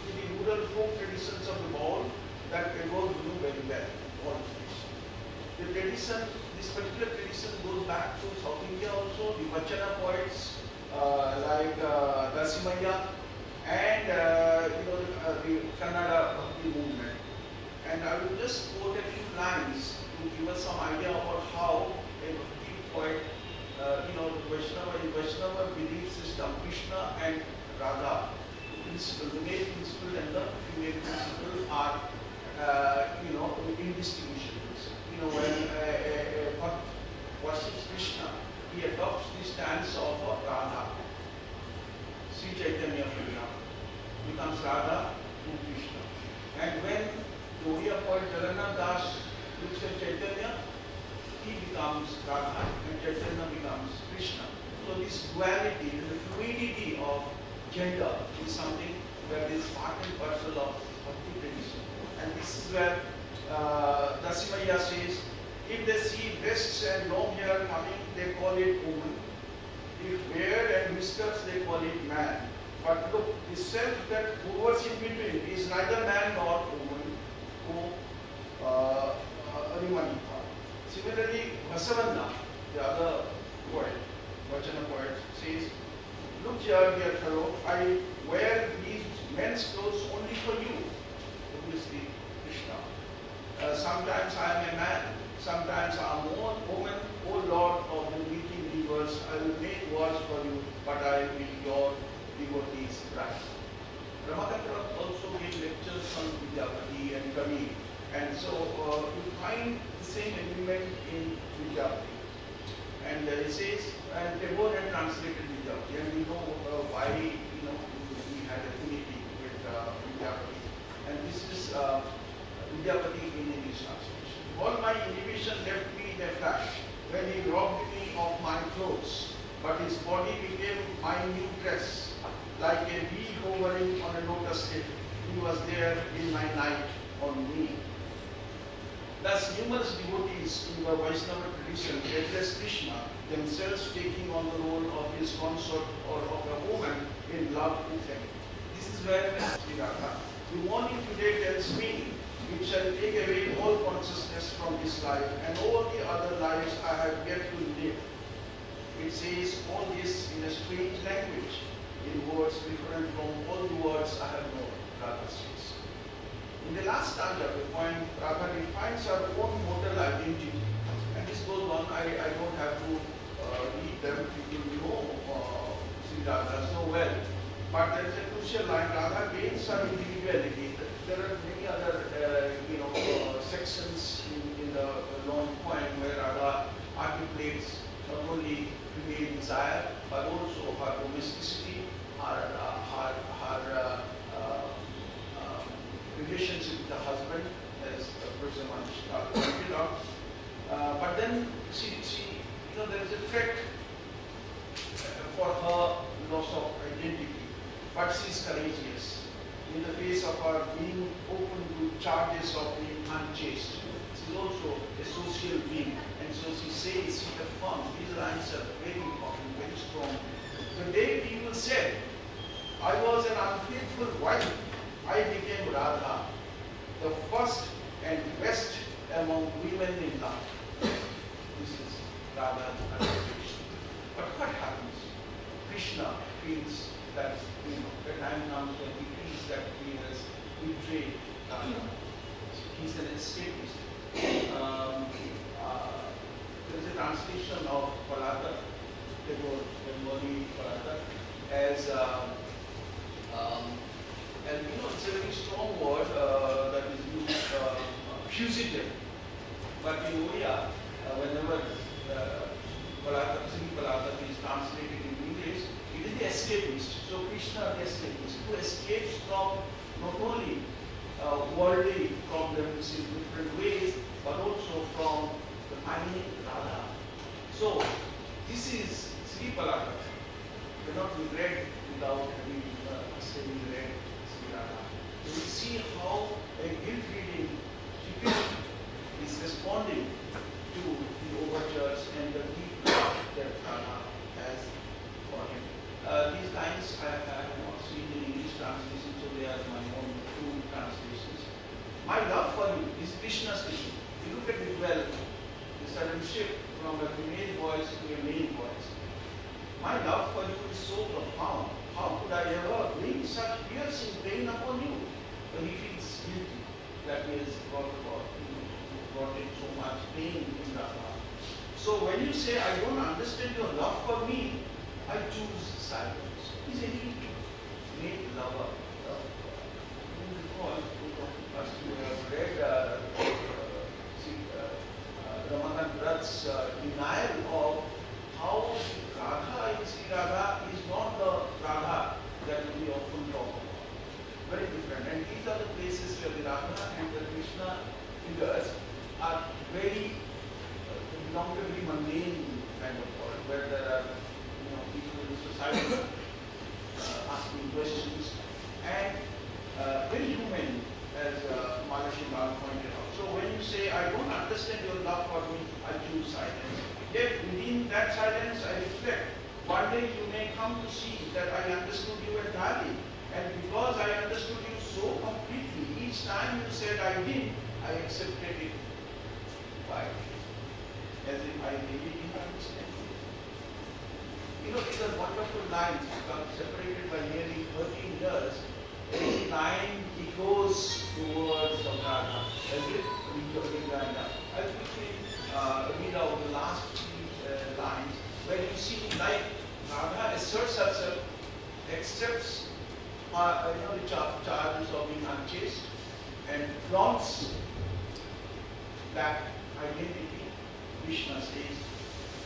to the rural folk traditions of the Bhavan that Tagore knew very well. All the tradition, this particular tradition goes back to South India also, the Vachana poets like Dasimaya and the Kannada Bhakti movement. And I will just quote a few lines to give us some idea about how a Bhakti poet, the Vaishnava belief system, Krishna and Radha, the male principle and the female principle are, indistinguishable. When worships Krishna, he adopts the stance of Radha. Sri Chaitanya, for example, becomes Radha to Krishna. And when the Odia poet Jagannath Das looks at Chaitanya, he becomes Radha and Chaitanya becomes Krishna. So this duality, the fluidity of gender is something that is part and parcel of the tradition. And this is where Dasimaya says, if they see breasts and long hair coming, they call it woman. If beard and whiskers, they call it man. But look, the self that hovers in between is neither man nor woman, Animanita. Similarly, Vasavanna, the other poet, Vachana poet, says, look here, dear fellow, I wear these men's clothes only for you. Obviously, Krishna. Sometimes I am a man, sometimes I am a woman. O Lord of the meeting rivers, I will make wars for you, but I will be your devotee's bride. Ramakant Rath also gave lectures on Vidyapati and Kavi, and so you find the same element in Vidyapati. And it says, and Tagore had translated Vidyapati, and we know why we had affinity with Vidyapati. And this is Vidyapati in English translation. All my inhibition left me in a flash when he robbed me of my clothes, but his body became my new dress, like a bee hovering on a lotus leaf. He was there in my night on me. Thus, numerous devotees in the Vaishnava tradition address Krishna, themselves taking on the role of his consort or of a woman in love with him. This is where Sri Radha. The warning today tells me, it shall take away all consciousness from this life and all the other lives I have yet to live. It says all this in a strange language, in words different from all the words I have known, Radha says. In the last stanza of the poem, Radha defines her own mortal identity. And this goes on, I don't have to read them, people know Sri Radha so well. But there is a crucial line, Radha gains her individuality. There are many other sections in the long poem where Radha articulates not only female desire, but also her domesticity, her relationship with the husband, as Professor Manish pointed out. But then there is a threat for her loss of identity. But she is courageous in the face of her being open to charges of being unchaste. She is also a social being, and so she says, she affirms, these lines are very important, very strong. The day people said, I was an unfaithful wife, I became Radha, the first and best among women in love. This is Radha's identification. But what happens? Krishna feels that the time comes when he feels that he has betrayed Radha. He's an escapist. There is a translation of Palata, Bengali Palata, as it's a very strong word that is used, fugitive. But in Odia, whenever Sri Palata is translated in English, it is the escapist. So Krishna, the escapist, who escapes from not only worldly problems in different ways, but also from the finding Radha. So this is Sri Palata. Cannot be read without having read Sri Radha. So we see how a guilt reading is responding to the overtures and the deep love that Radha has for him. These lines I have not seen in English translation, so they are my own two translations. My love for you is Krishna's vision. You look at it well, the sudden shift from a female voice to a male voice. My love for you is so profound. How could I ever bring such piercing pain upon you? When he feels guilty that he has brought in so much pain in Radha. So when you say, I don't understand your love for me, I choose silence. He's a male lover. You recall, as you have read Ramakant Rath's denial different. And these are the places where the Radha and the Krishna figures are very, belong to a very mundane kind of world, where there are people in society asking questions, and very human, as Maharishi Bhavan pointed out. So when you say, I don't understand your love for me, I choose silence. Yet within that silence I reflect. One day you may come to see that I understood you entirely. And because I understood you so completely, each time you said I did, I accepted it quietly, as if I really didn't understand you. These are wonderful lines, separated by nearly 13 years. Every line echoes towards the Radha, as if I'll quickly read out the last three lines, where you see like Radha asserts herself, accepts the charges of being unchaste, and flaunts that identity. Krishna says,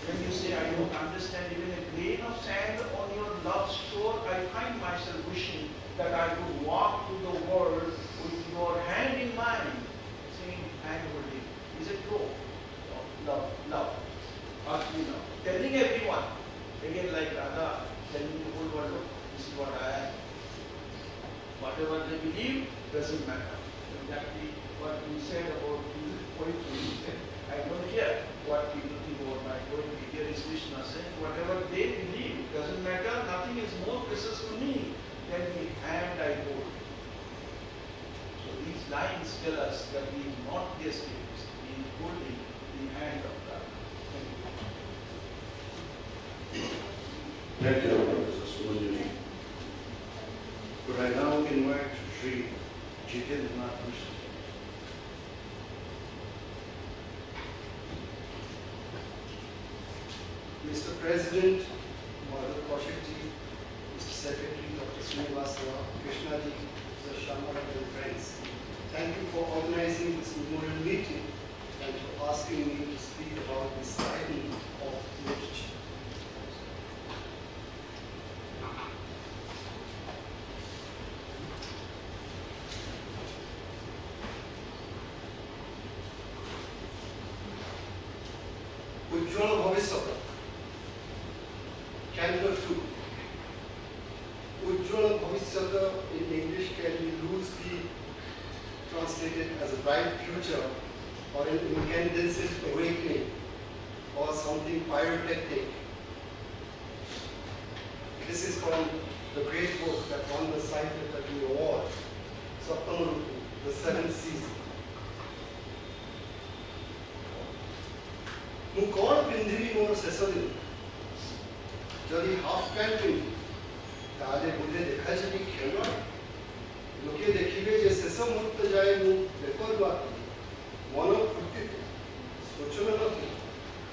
when you say, I don't understand even a grain of sand on your love shore, I find myself wishing that I could walk through the world with your hand in mine, saying, hand holding. Is it true? Love. Actually, love. Telling everyone, again like Radha, telling the whole world, look, this is what I am. Whatever they believe doesn't matter. Exactly what we said about poetry. We said, I don't care what people think about my poetry. Here is Krishna saying, whatever they believe doesn't matter. Nothing is more precious to me than the hand I hold. So these lines tell us that we are not the escapists. We are holding the hand of God. Thank you, Professor Sumanjani. Could I now invite Sri Jitendra Krishna? Mr. President, Madhav Kaushikji, Mr. Secretary, Dr. Srinivasana, Krishnaji, Mr. Sharma, and friends, thank you for organizing this memorial meeting and for asking me to speak about this title of literature. Ujjwala Bhavishyata, Canto 2. Ujjwala Bhavishyata in English can be loosely translated as a bright future or an incandescent awakening or something pyrotechnic. This is from the great book that won the Sahitya Akademi Award, Saptamarutu, The Seventh Season. ମୁଁ କ'ଣ ପିନ୍ଧିବି ମୋର ଶେଷ ଦିନ ଯଦି half pant ପିନ୍ଧି ତାହେଲେ ବୋଧେ ଦେଖାଯିବି ଖେଳୁଆ ଲୋକେ ଦେଖିବେ ଯେ ଶେଷ ମୁହୂର୍ତ୍ତ ଯାଏ ମୁଁ ବେପରୁଆ ଥିଲି ମନ ଫୁର୍ତ୍ତି ଥିଲା ଶୋଚନ ନଥିଲା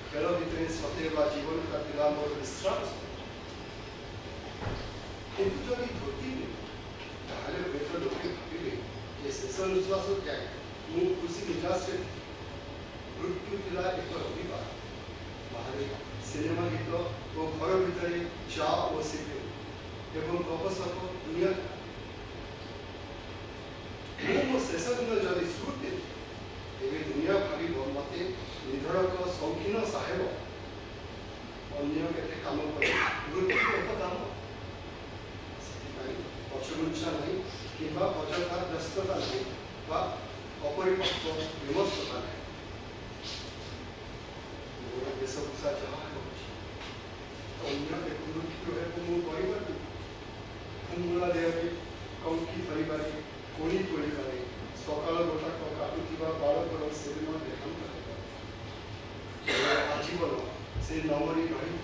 ଖେଳ ଭିତରେ ସତେଇବା ଜୀବନଟା ଥିଲା ମୋର ବିଶ୍ରାମ କିନ୍ତୁ ଯଦି ଧୋତି ତାହେଲେ ହୁଏତ ଲୋକେ ଭାବିବେ ଯେ ଶେଷ ନିଶ୍ୱାସ ଯାଏ ମୁଁ ଖୁସି ନିରାଶରେ मृत्यु थिला एक रविवार बाहर सिनेमा गीत और घर भितर चा और सिगरेट एवं गपसप दुनिया मो शेष दिन जदि सुते तेरे दुनिया भावी मत निधड़क संकीर्ण साहेब अन्य केते काम कर मृत्यु एक काम पछगुच्छा नहीं कि अजथा व्यस्तता नहीं अपरिपक्व विमर्शता नहीं देश भूषा जहाँ अन्य एक मृत्यु है मुझे कुंगुला देहरे कंकी धरवे कोणी तोड़े सकाल गोटाक काटुवा बालकर से देहांत आजीवन से नमरी रही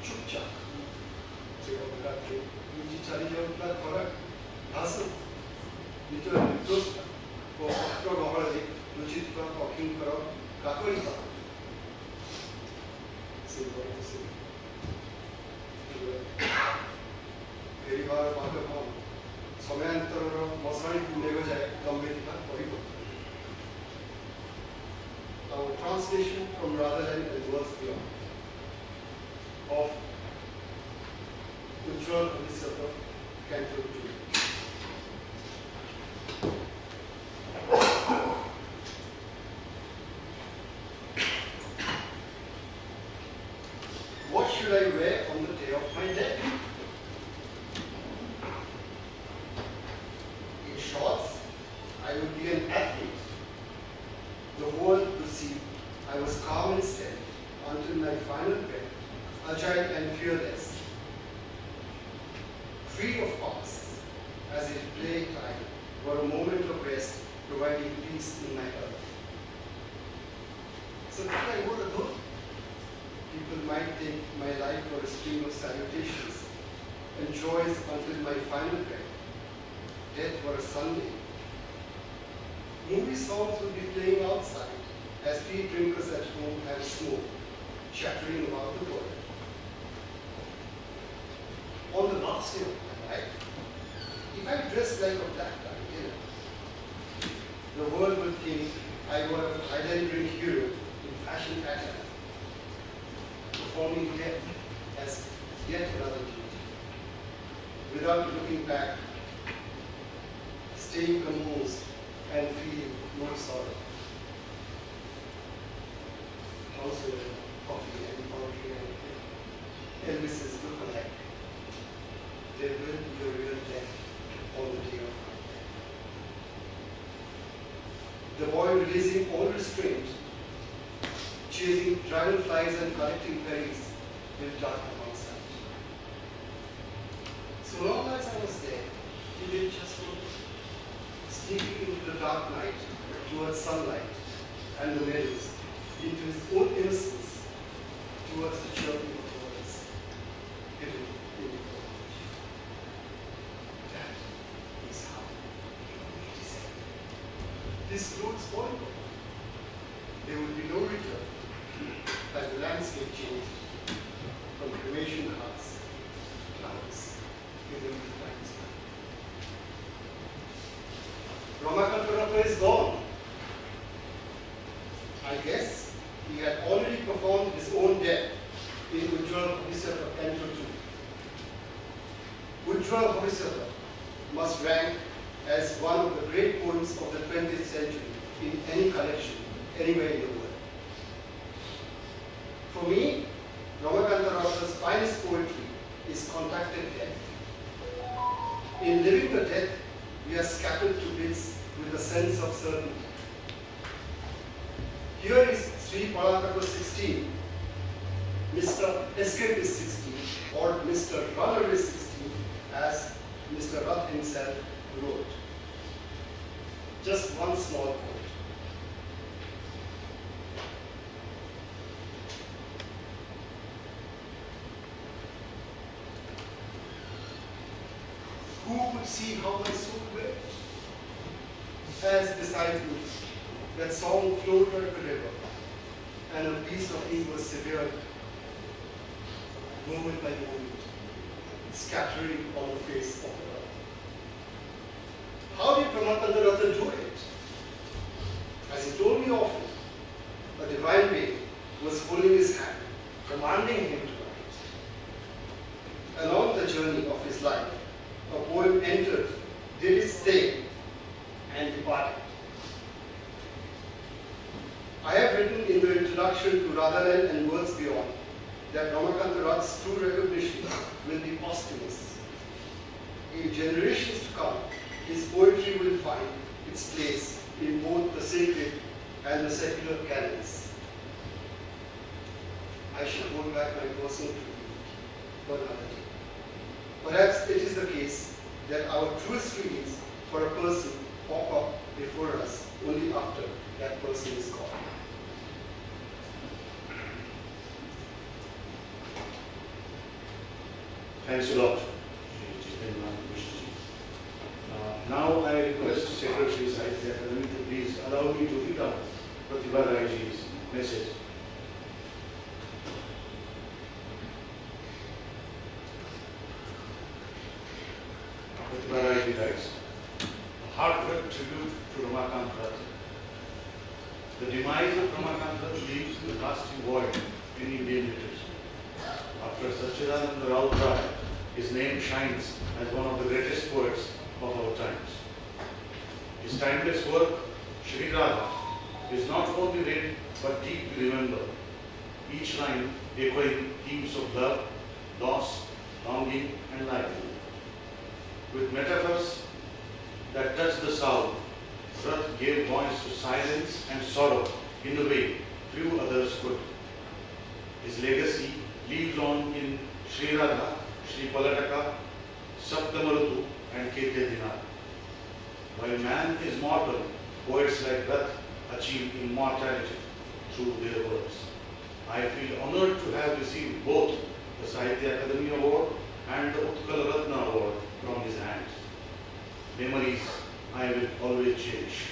चुपचाप से लुचि चली जाऊला घर घास निज निर्दोषता और पत्र गहल लुचिवा पक्षींकर काकड़ी फेरिबार बाटो कम समयांतर मशाणी पुण्य जाए लंबे Our translation from Radharani and words beyond of Ujjwala Bhavishyata, Canto 2. as if playtime were a moment of rest, providing peace in my heart. So when I go to those, people might think my life for a string of salutations and joys until my final breath. Death for a Sunday. Movie songs would be playing outside as tea drinkers at home have smoke, chattering about the world. On the last day of my life, if I dressed like a black guy, the world would think I were a high-delivering hero in fashion pattern, performing death as yet another duty. Without looking back, staying composed and feeling no sorrow. Household, coffee and poetry and Elvis's look-alike. There will be a real death on the day of my death. The boy releasing all restraint, chasing dragonflies and collecting berries, will dart among sight. So long as I was there, he did just look, sneaking into the dark night towards sunlight and the meadows, into his own innocence, towards the chirping of birds, hidden in the foliage. That is how he said. This road's spoiled. There will be no return as the landscape changed from cremation huts to clouds in the midnight sky. Ramakant Rath is gone. I guess he had already performed his own death in Ujjwal Bhavishyata Canto 2. Ujjwal Bhavishyata must rank as one of the great poems of the 20th century in any collection, anywhere in the world. For me, Ramakant Rath's finest poetry is Contacted Death. In Living the Death, we are scattered to bits with a sense of certainty. Here is Sri Palataka 16, Mr. Escapist 16, or Mr. Runaway 16, as Mr. Rath himself wrote. Just one small quote. Who could see how my soul wept? As beside me, that song flowed like a river, and a piece of me was severed, moment by moment, scattering on the face of the earth. How did Ramakant Rath do it? As he told me often, a divine being was holding his hand, commanding him to write. Along the journey of his life, a poem entered, did its thing, and departed. I have written in the introduction to Radharan and Words Beyond that Ramakant Rath's true recognition will be posthumous. In generations to come, his poetry will find its place in both the sacred and the secular canons. I shall hold back my personal tribute for another day. Perhaps it is the case that our truest feelings for a person pop up before us only after that person is gone. Thanks a lot. Now I request Secretary Sahitya Akademi to please allow me to read out Pratibha Raiji's message. Pratibha Raiji writes, a heartfelt tribute to Ramakant Rath. The demise of Ramakant Rath leaves a lasting void in Indian literature. After Satchidananda Rai, his name shines as one of the greatest poets of our times. His timeless work, Shri Radha, is not only read but deeply remembered, each line echoing themes of love, loss, longing and life. With metaphors that touch the soul, Rath gave voice to silence and sorrow in a way few others could. His legacy lives on in Sri Radha, Sri Palataka, Saptamarutu and Ketya Dinar. While man is mortal, poets like Rath achieve immortality through their words. I feel honored to have received both the Sahitya Akademi Award and the Utkal Ratna Award from his hands. Memories I will always cherish.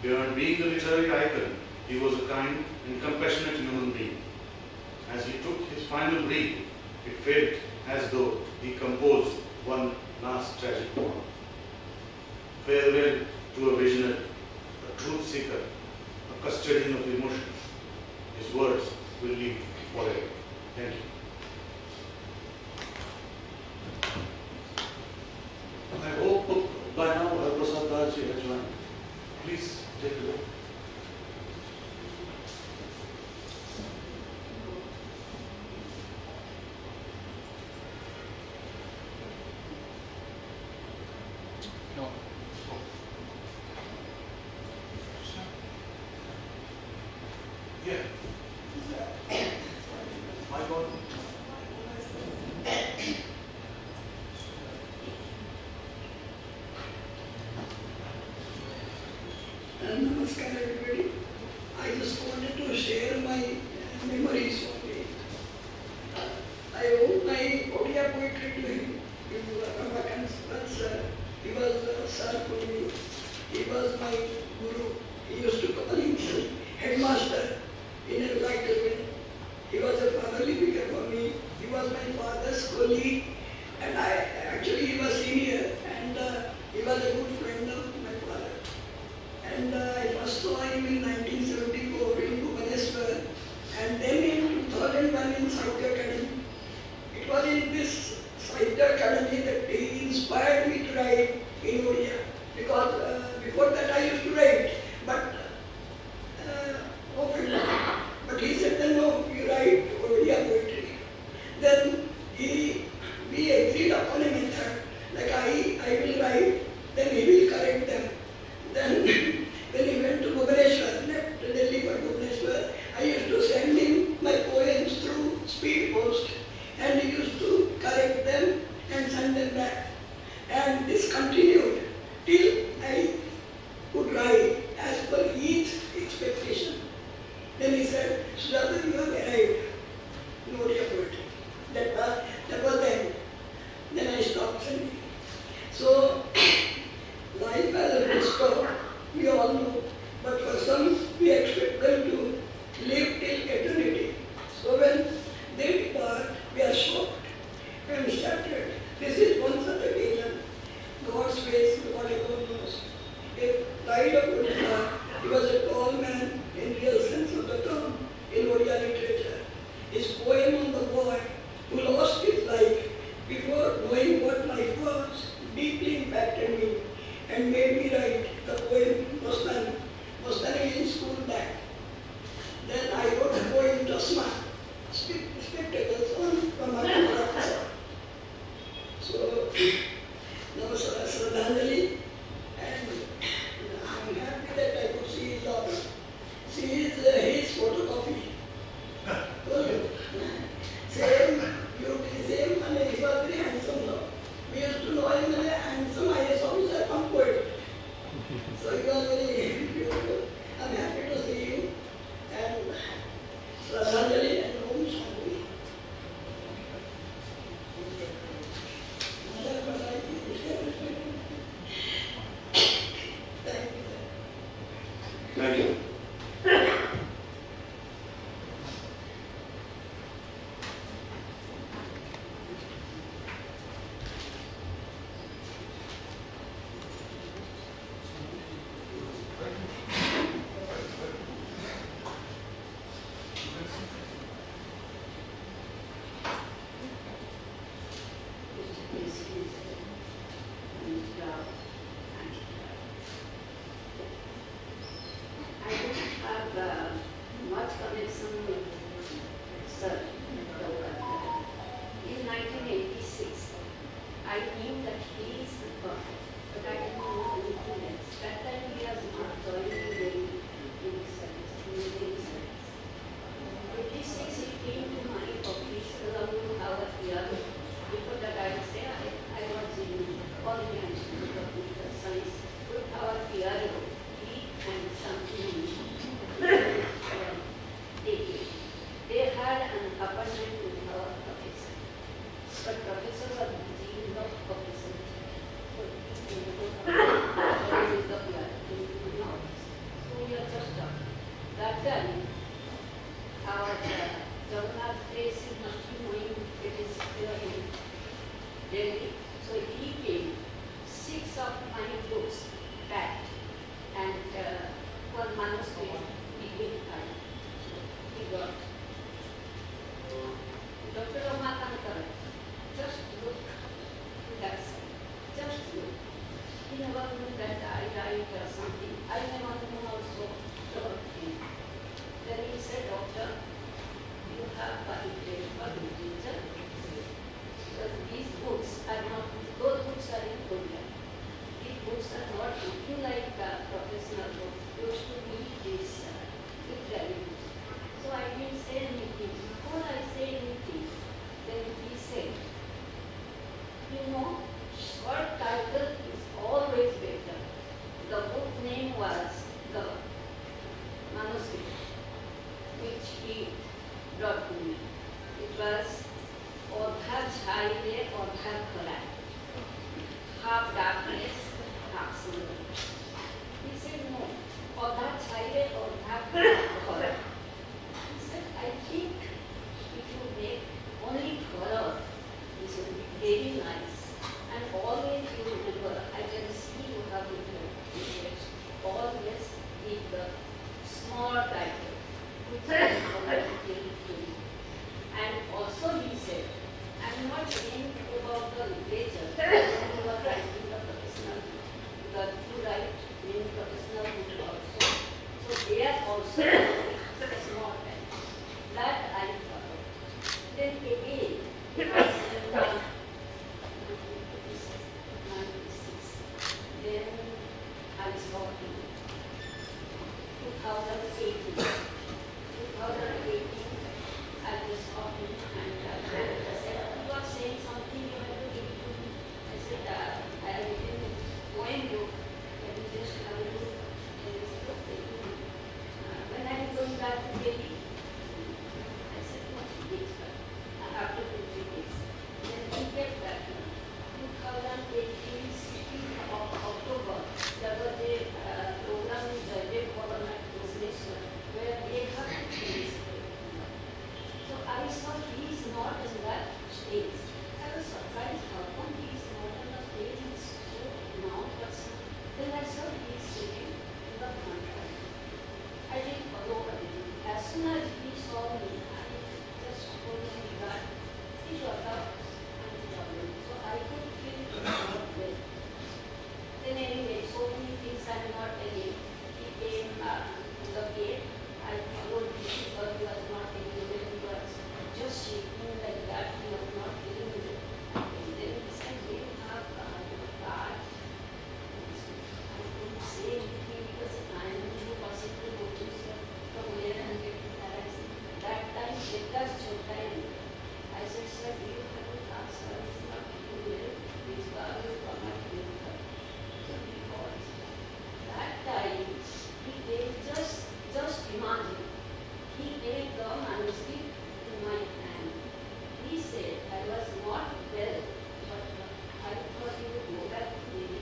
Beyond being a literary icon, he was a kind and compassionate human being. As he took his final breath, it felt as though he composed one last tragic poem. Farewell to a visionary, a truth seeker, a custodian of emotions. His words will live forever. Thank you. I hope by now Prasad Daji has joined. Please take a look. No. Yeah. My God. Namaskar everybody. I just wanted to share my memories of it. I owe my Odia poetry to him. He was Ramakant Rath. He was a sir for me. He was my guru. He used to call himself headmaster in a vital way. He was a fatherly figure for me. He was my father's colleague, and he was senior, and he was a good friend of my father. And I first saw him in 1974 in Bhubaneswar, and then in 2001 in Sahitya Akademi. It was in this Sahitya Akademi that he inspired me to write in Odia, because before that I used to write, but often. But he said, no, you write Odia poetry. Then we agreed upon a method, like I will write, then he will correct them. Then when he went to Bhubaneswar, left Delhi for Bhubaneswar, I used to send him my poems through speed post, and he used to correct them and send them back. And this continued till I could write as per his expectation. Then he said, Sudhakar, you have arrived in Odia poetry. That was the end. Then I stopped sending. So, life has a risk, we all know, but for some, we expect them to live till eternity. So when they depart, we are shocked and shattered. This is one such occasion. God's face, God alone knows. A pride of Odisha, he was a tall man in real sense of the term in Odia literature. His poem on the boy who lost his life before knowing what life was deeply impacted me and made me write the poem Mostani in school back. Then I wrote the poem Chasma, spectacles on Ramakant Rath. So, Namaskar Shraddhanjali, and I'm happy that I could see his daughter. See his photocopy. Same, beauty, same, and he was very handsome now. We used to know him as a handsome IAS officer and poet. So he was very beautiful. I'm happy to see him. piece of my books back and one manuscript begin time. He got Dr. Ramakant Rath. Just look to that side. Just look. He never knew that I died or something. I never knew also about him. Then he said, Doctor, you have budgeted for literature. Because these books are not, those books are in Odia. These books are not looking like professional books. Used to be this literary books. So I didn't say anything. Before I say anything, then he said, you know, short title is always better. The book name was the manuscript, which he brought to me. It was Odia Chhaile Odia Khala, half darkness, half silver. He said, no, Odia Chhaile Odia Khala. He said, I think if you make only color, this will be very nice. And always you remember, I can see you have it. Always give the small title, which is already to you. And also he said, I'm not saying about the literature, when you are writing the professional, that you write in professional book also. So there also a small title. That I followed. Then again, it was in 96. Then I saw him. 2018. 2018, I just saw him and I said, you are saying something, you have to give it to me. I said, I have written a poem book, can you just have a look? And he said, okay. When I am going back to Delhi, I said, no, days back, after 2-3 days. Then he kept back. 2018, 16th of October, there was a program in Jaipur Bhavan at Bhubaneswar where they have to finish. So I saw he is not in that stage. I was surprised how come he is not on the stage. He is so now person. Then I saw he is sitting in the front line. I didn't follow anything. As soon as he saw me, I just told him that he was up and problem. So I could feel not well. Then anyway, so many things I am not telling. He came to the gate. I followed him because he was not taking it. He was just shaking like that. He was not feeling it. And then he said, do you have a card? I couldn't say anything because I am the possible voters from where I am getting harassed. That time, it was Chota. I said, sir, do you have a card? Sir, it's not feeling well. Please call you from my clinic. So he calls. That time, he gave just imagine. He gave the manuscript to my hand. He said, I was not well, but I thought you would go back to Delhi.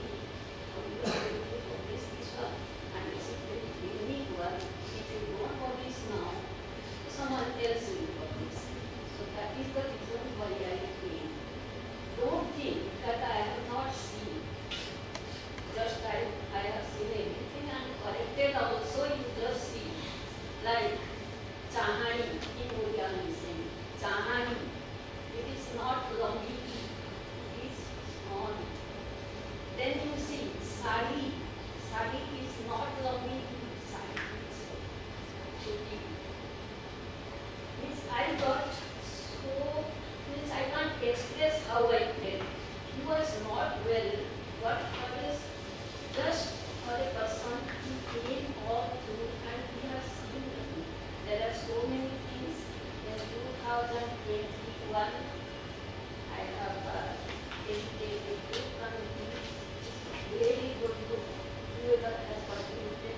Or you are going to publish this one. And it's a very unique one. If you don't publish now, someone else will publish. So that is the reason why I came. Don't think that I have not seen. Just I have seen everything and corrected also. You just see. Like Chahani in Odia missing. Chahani. It is not lonely. It is small. Then you see Sari. Sari is not lonely. Sari is choti. Means I got so, means I can't express how I felt. He was not well, but for us, just for a person who came all through and he has seen nothing. There are so many things. In 2021, I have educated a book on this very good book. Whoever has contributed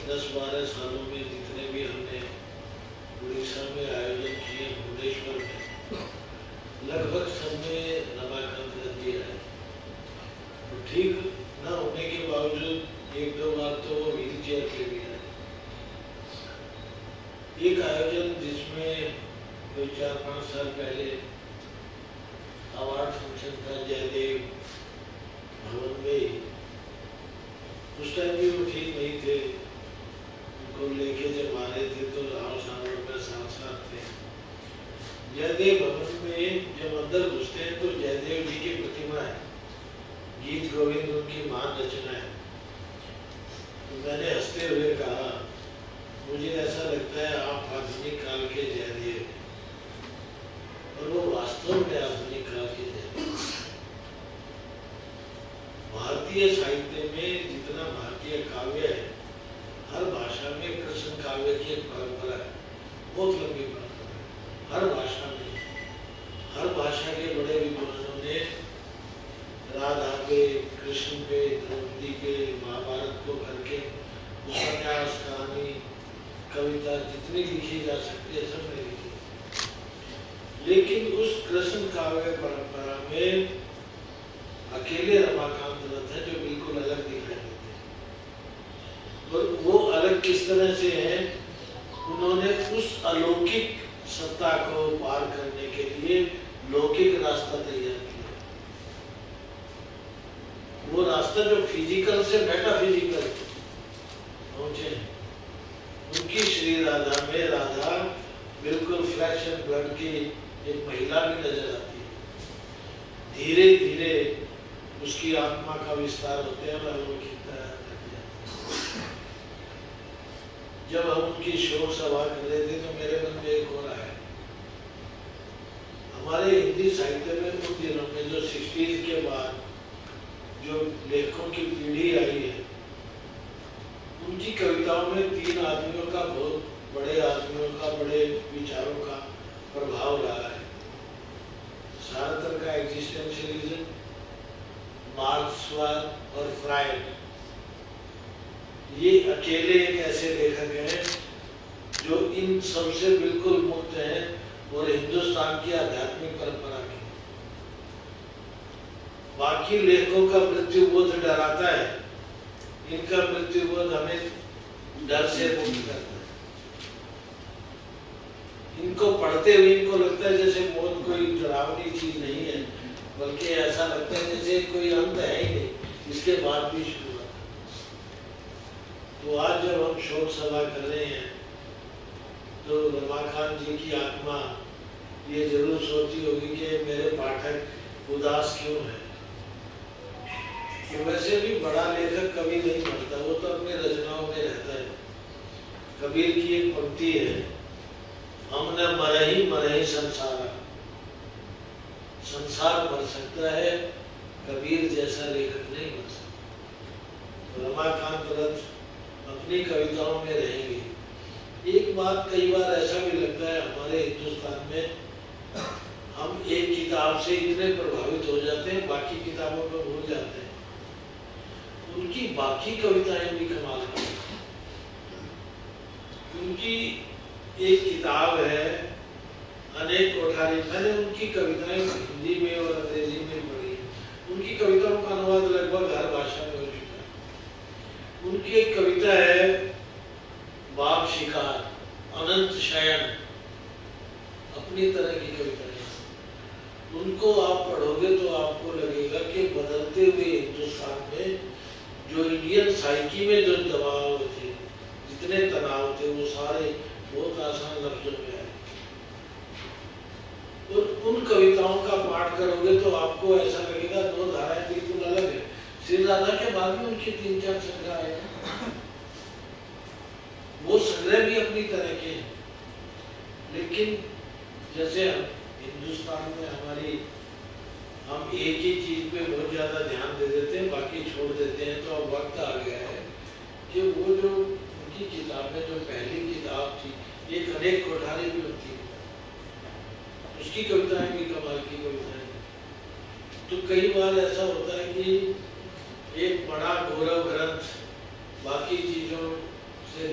10-12 सालों में जितने भी हमने उड़ीसा में आयोजन किए, भुवनेश्वर में, लगभग सब में रमाकांत रथ जी आए। तो ठीक न होने के बावजूद 1-2 बार तो वो व्हील चेयर पे भी आए। एक आयोजन जिसमें कोई 4-5 साल पहले अवार्ड फंक्शन था जयदेव भवन में, उस टाइम भी वो ठीक नहीं थे, उनको लेके जब आ रहे थे तो राव साहब में साथ थे। जयदेव भवन में जब अंदर घुसते हैं तो जयदेव जी की प्रतिमा है, गीत गोविंद उनकी महान रचना है। तो मैंने हंसते हुए कहा, मुझे ऐसा लगता है आप आधुनिक काल के जयदेव, और वो वास्तव में आधुनिक काल के जयदेव। भारतीय साहित्य में जितना भारतीय काव्य है, हर भाषा में कृष्ण काव्य की एक परंपरा है, बहुत लंबी परंपरा है। हर भाषा में, हर भाषा के बड़े विद्वानों ने राधा पे, कृष्ण पे, द्रौपदी पे, महाभारत को करके उपन्यास, कहानी, कविता जितनी लिखी जा सकती है सब ने लिखी। लेकिन उस कृष्ण काव्य परंपरा में अकेले रमाकांत रथ है जो बिल्कुल अलग दिखाई देते हैं। और वो अलग किस तरह से है, उन्होंने उस अलौकिक सत्ता को पार करने के लिए लौकिक रास्ता तैयार किया। वो रास्ता जो फिजिकल से मेटाफिजिकल पहुंचे। उनकी श्री राधा में राधा बिल्कुल फ्लैश एंड ब्लड की एक महिला भी नजर आती है। धीरे धीरे उसकी आत्मा का विस्तार होते हैं और अलौकिकता आती है। जब हम उनकी शोक सभा कर रहे थे तो मेरे मन में एक हो रहा है, हमारे हिंदी साहित्य में उन दिनों में जो 60s के बाद जो लेखकों की पीढ़ी आई है, उनकी कविताओं में 3 आदमियों का, बहुत बड़े आदमियों का, बड़े विचारों का प्रभाव रहा है। सार्थक का एग्जिस्टेंशियलिज्म, मार्क्सवाद और फ्राइड, ये अकेले एक ऐसे लेखक हैं जो इन सबसे बिल्कुल मुक्त हैं और हिंदुस्तान की आध्यात्मिक परंपरा की। बाकी लेखकों का मृत्युबोध डराता है, इनका मृत्युबोध हमें डर से मुक्त करता है। इनको पढ़ते हुए इनको लगता है जैसे मौत कोई डरावनी चीज नहीं है, बल्कि ऐसा लगता है जैसे कोई अंत है ही नहीं, इसके बाद भी शुरू हुआ। तो आज जब हम शोक सभा कर रहे हैं तो रमाकांत जी की आत्मा ये जरूर सोचती होगी कि मेरे पाठक उदास क्यों है। कि वैसे भी बड़ा लेखक कभी नहीं मरता, वो तो अपनी रचनाओं में रहता है। कबीर की एक पंक्ति है, हमने मरही संसार, संसार मर सकता है, कबीर जैसा लेखक नहीं मर सकता। रमाकांत रथ अपनी कविताओं में रहेंगे। एक बात कई बार ऐसा भी लगता है हमारे हिंदुस्तान में, हम एक किताब से इतने प्रभावित हो जाते हैं, बाकी किताबों को भूल जाते हैं। उनकी बाकी कविताएं भी कमाल की। उनकी एक किताब है अनेक कोठारी, मैंने उनकी कविताएं हिंदी में और अंग्रेजी में पढ़ी है। उनकी कविताओं का अनुवाद लगभग हर भाषा में हो चुका है। उनकी एक कविता है बाप शिकार, अनंत शयन, अपनी तरह की कविताएं। उनको आप पढ़ोगे तो आपको लगेगा कि बदलते हुए हिंदुस्तान में जो इंडियन साइकी में जो दबाव थे, जितने तनाव थे, वो सारे बहुत आसान लफ्जों में आए। और उन कविताओं का पाठ करोगे तो आपको ऐसा लगेगा 2 धाराएं बिल्कुल अलग है। श्री राधा के बाद में उनके 3-4 संग्रह आए, वो संग्रह भी अपनी तरह के हैं। लेकिन जैसे हिंदुस्तान में हम एक ही चीज पे बहुत ज्यादा ध्यान दे देते हैं, बाकी छोड़ देते हैं। तो अब वक्त आ गया है कि वो जो उनकी किताबें, जो पहली किताब थी, एक अनेक कोठारी भी होती है, उसकी कविताएं भी कमाल की कविताएं। तो कई बार ऐसा होता है कि एक बड़ा गौरव ग्रंथ बाकी चीजों से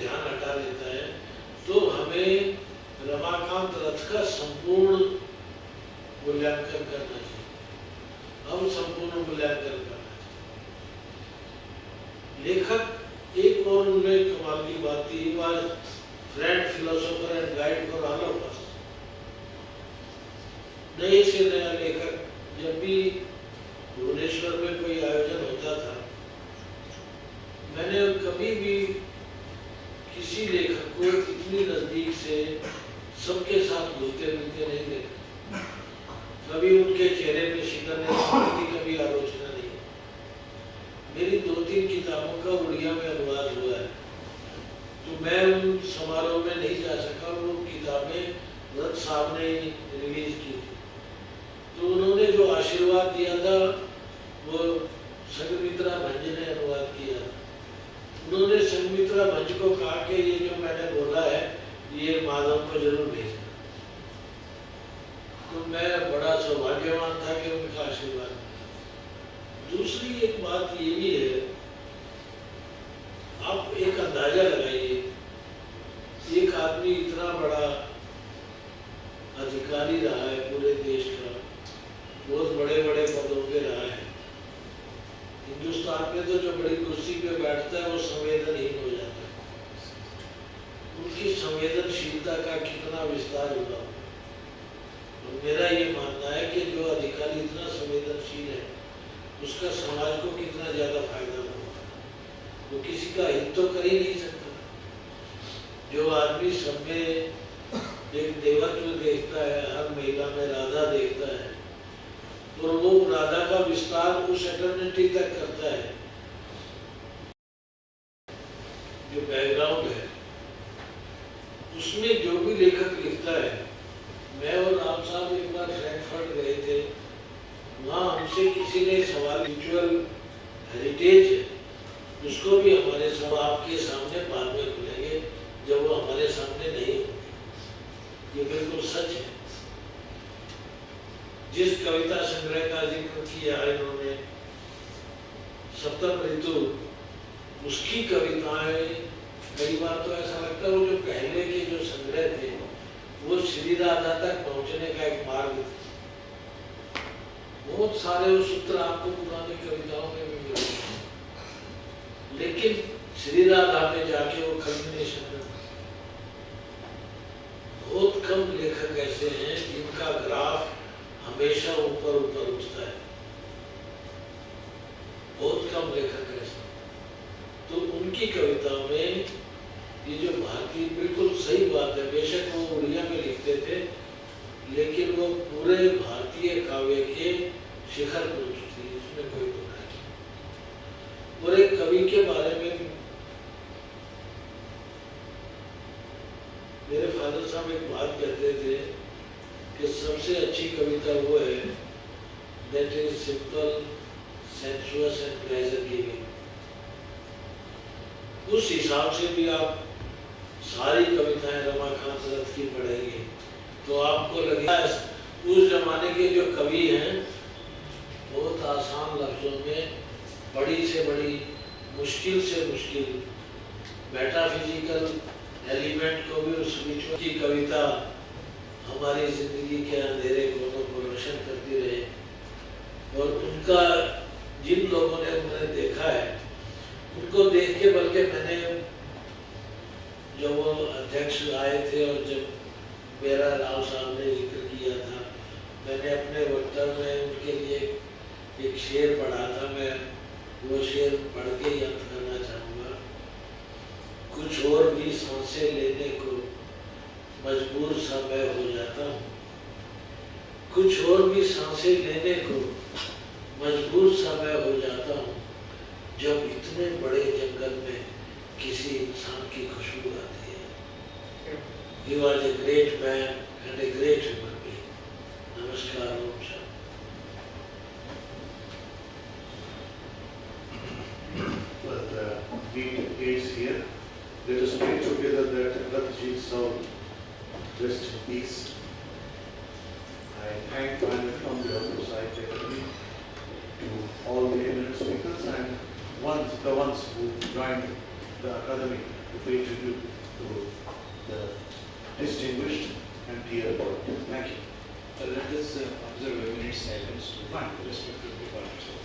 लेखक एक और उनमें कमाल की बात थी, was friend, philosopher and guide for all of us. नए से नया लेखक जब भी भुवनेश्वर में कोई आयोजन होता था, मैंने कभी भी किसी लेखक को इतनी नजदीक से सबके साथ घुलते मिलते नहीं देखा। कभी उनके चेहरे पे शिकन नहीं, कभी आलोचना नहीं। मेरी 2-3 किताबों का उड़िया में अनुवाद हुआ है, तो मैं उन समारोह में नहीं जा सका। वो किताबें रथ साहब ने रिलीज की थी, तो उन्होंने जो आशीर्वाद दिया था वो संघमित्रा भंज ने अनुवाद किया। उन्होंने संघमित्रा भंज को कहा कि ये जो मैंने बोला है ये माधव को जरूर भेजना। तो मैं बड़ा सौभाग्यवान था कि उनका आशीर्वाद मिला। दूसरी एक बात ये भी है, आप एक अंदाजा लगाइए, एक आदमी इतना बड़ा अधिकारी रहा है पूरे देश का, बहुत बड़े बड़े पदों पे रहा है। हिंदुस्तान में तो जो बड़ी कुर्सी पे बैठता है वो संवेदनहीन हो जाता है। उनकी संवेदनशीलता का कितना विस्तार हुआ। और मेरा ये मानना है कि जो अधिकारी इतना संवेदनशील है उसका समाज को कितना ज्यादा फायदा होगा। वो किसी का हित तो कर ही नहीं सकता। जो आदमी सब में एक देवत्व देखता है, हर महिला में राधा देखता है, और वो राधा का विस्तार उस एटर्निटी तक करता है। जो बैकग्राउंड है उसमें जो भी लेखक लिखता है, मैं और राम साहब एक बार फ्रैंकफर्ट गए थे, वहाँ हमसे किसी ने सवाल, म्यूचुअल हेरिटेज है उसको भी हमारे सब आपके सामने बाद में खुलेंगे जब वो हमारे सामने नहीं होंगे। ये बिल्कुल सच है। जिस कविता संग्रह का जिक्र किया इन्होंने, सप्तम ऋतु, उसकी कविताएं कई बार तो ऐसा लगता है वो जो पहले के जो संग्रह थे वो श्री राधा तक पहुंचने का एक मार्ग था। बहुत सारे वो सूत्र आपको पुरानी कविताओं में भी मिलेंगे, लेकिन श्री राधा पे जाके वो कल्मिनेशन में बहुत कम लेखक ऐसे हैं जिनका ग्राफ हमेशा ऊपर ऊपर उठता है। बहुत कम लेखक ऐसे। तो उनकी कविताओं में ये जो भारतीय, बिल्कुल सही बात है, बेशक वो उड़िया में लिखते थे लेकिन वो पूरे भारतीय काव्य के शिखर पर उठती, इसमें कोई दो नहीं। और एक कवि के बारे में मेरे फादर साहब एक बात कहते थे कि सबसे अच्छी कविता वो है that is simple, sensuous and pleasure giving. उस हिसाब से भी आप सारी कविताएं रमाकांत रथ की पढ़ेंगे तो आपको लगेगा उस जमाने के जो कवि हैं बहुत आसान लफ्जों में बड़ी से बड़ी, मुश्किल से मुश्किल मेटाफिजिकल एलिमेंट को भी उस बीच की कविता हमारी जिंदगी के अंधेरे कोनों को रोशन करती रहे। और उनका जिन लोगों ने उन्हें देखा है उनको देख के, बल्कि मैंने जब वो अध्यक्ष आए थे और जब मेरा राव साहब ने जिक्र किया था, मैंने अपने वक्तव्य में उनके लिए एक शेर पढ़ा था। मैं वो शेर पढ़ के ही अंत करना चाहूँगा। कुछ और भी सांसें लेने को मजबूर सा मैं हो जाता हूँ, कुछ और भी सांसें लेने को मजबूर सा मैं हो जाता हूँ जब इतने बड़े जंगल में किसी इंसान की खुशबू आती है। He was a great man and a great human being. नमस्कार, Om Shanti. Well, the beat is here. Let us pray together that Rathji's soul rest in peace. I thank and welcome the Sahitya Akademi to all the eminent speakers and the ones who joined the Akademi to pay tribute to the distinguished and dear poet. Thank you. Let us observe a minute's silence to respect the departure.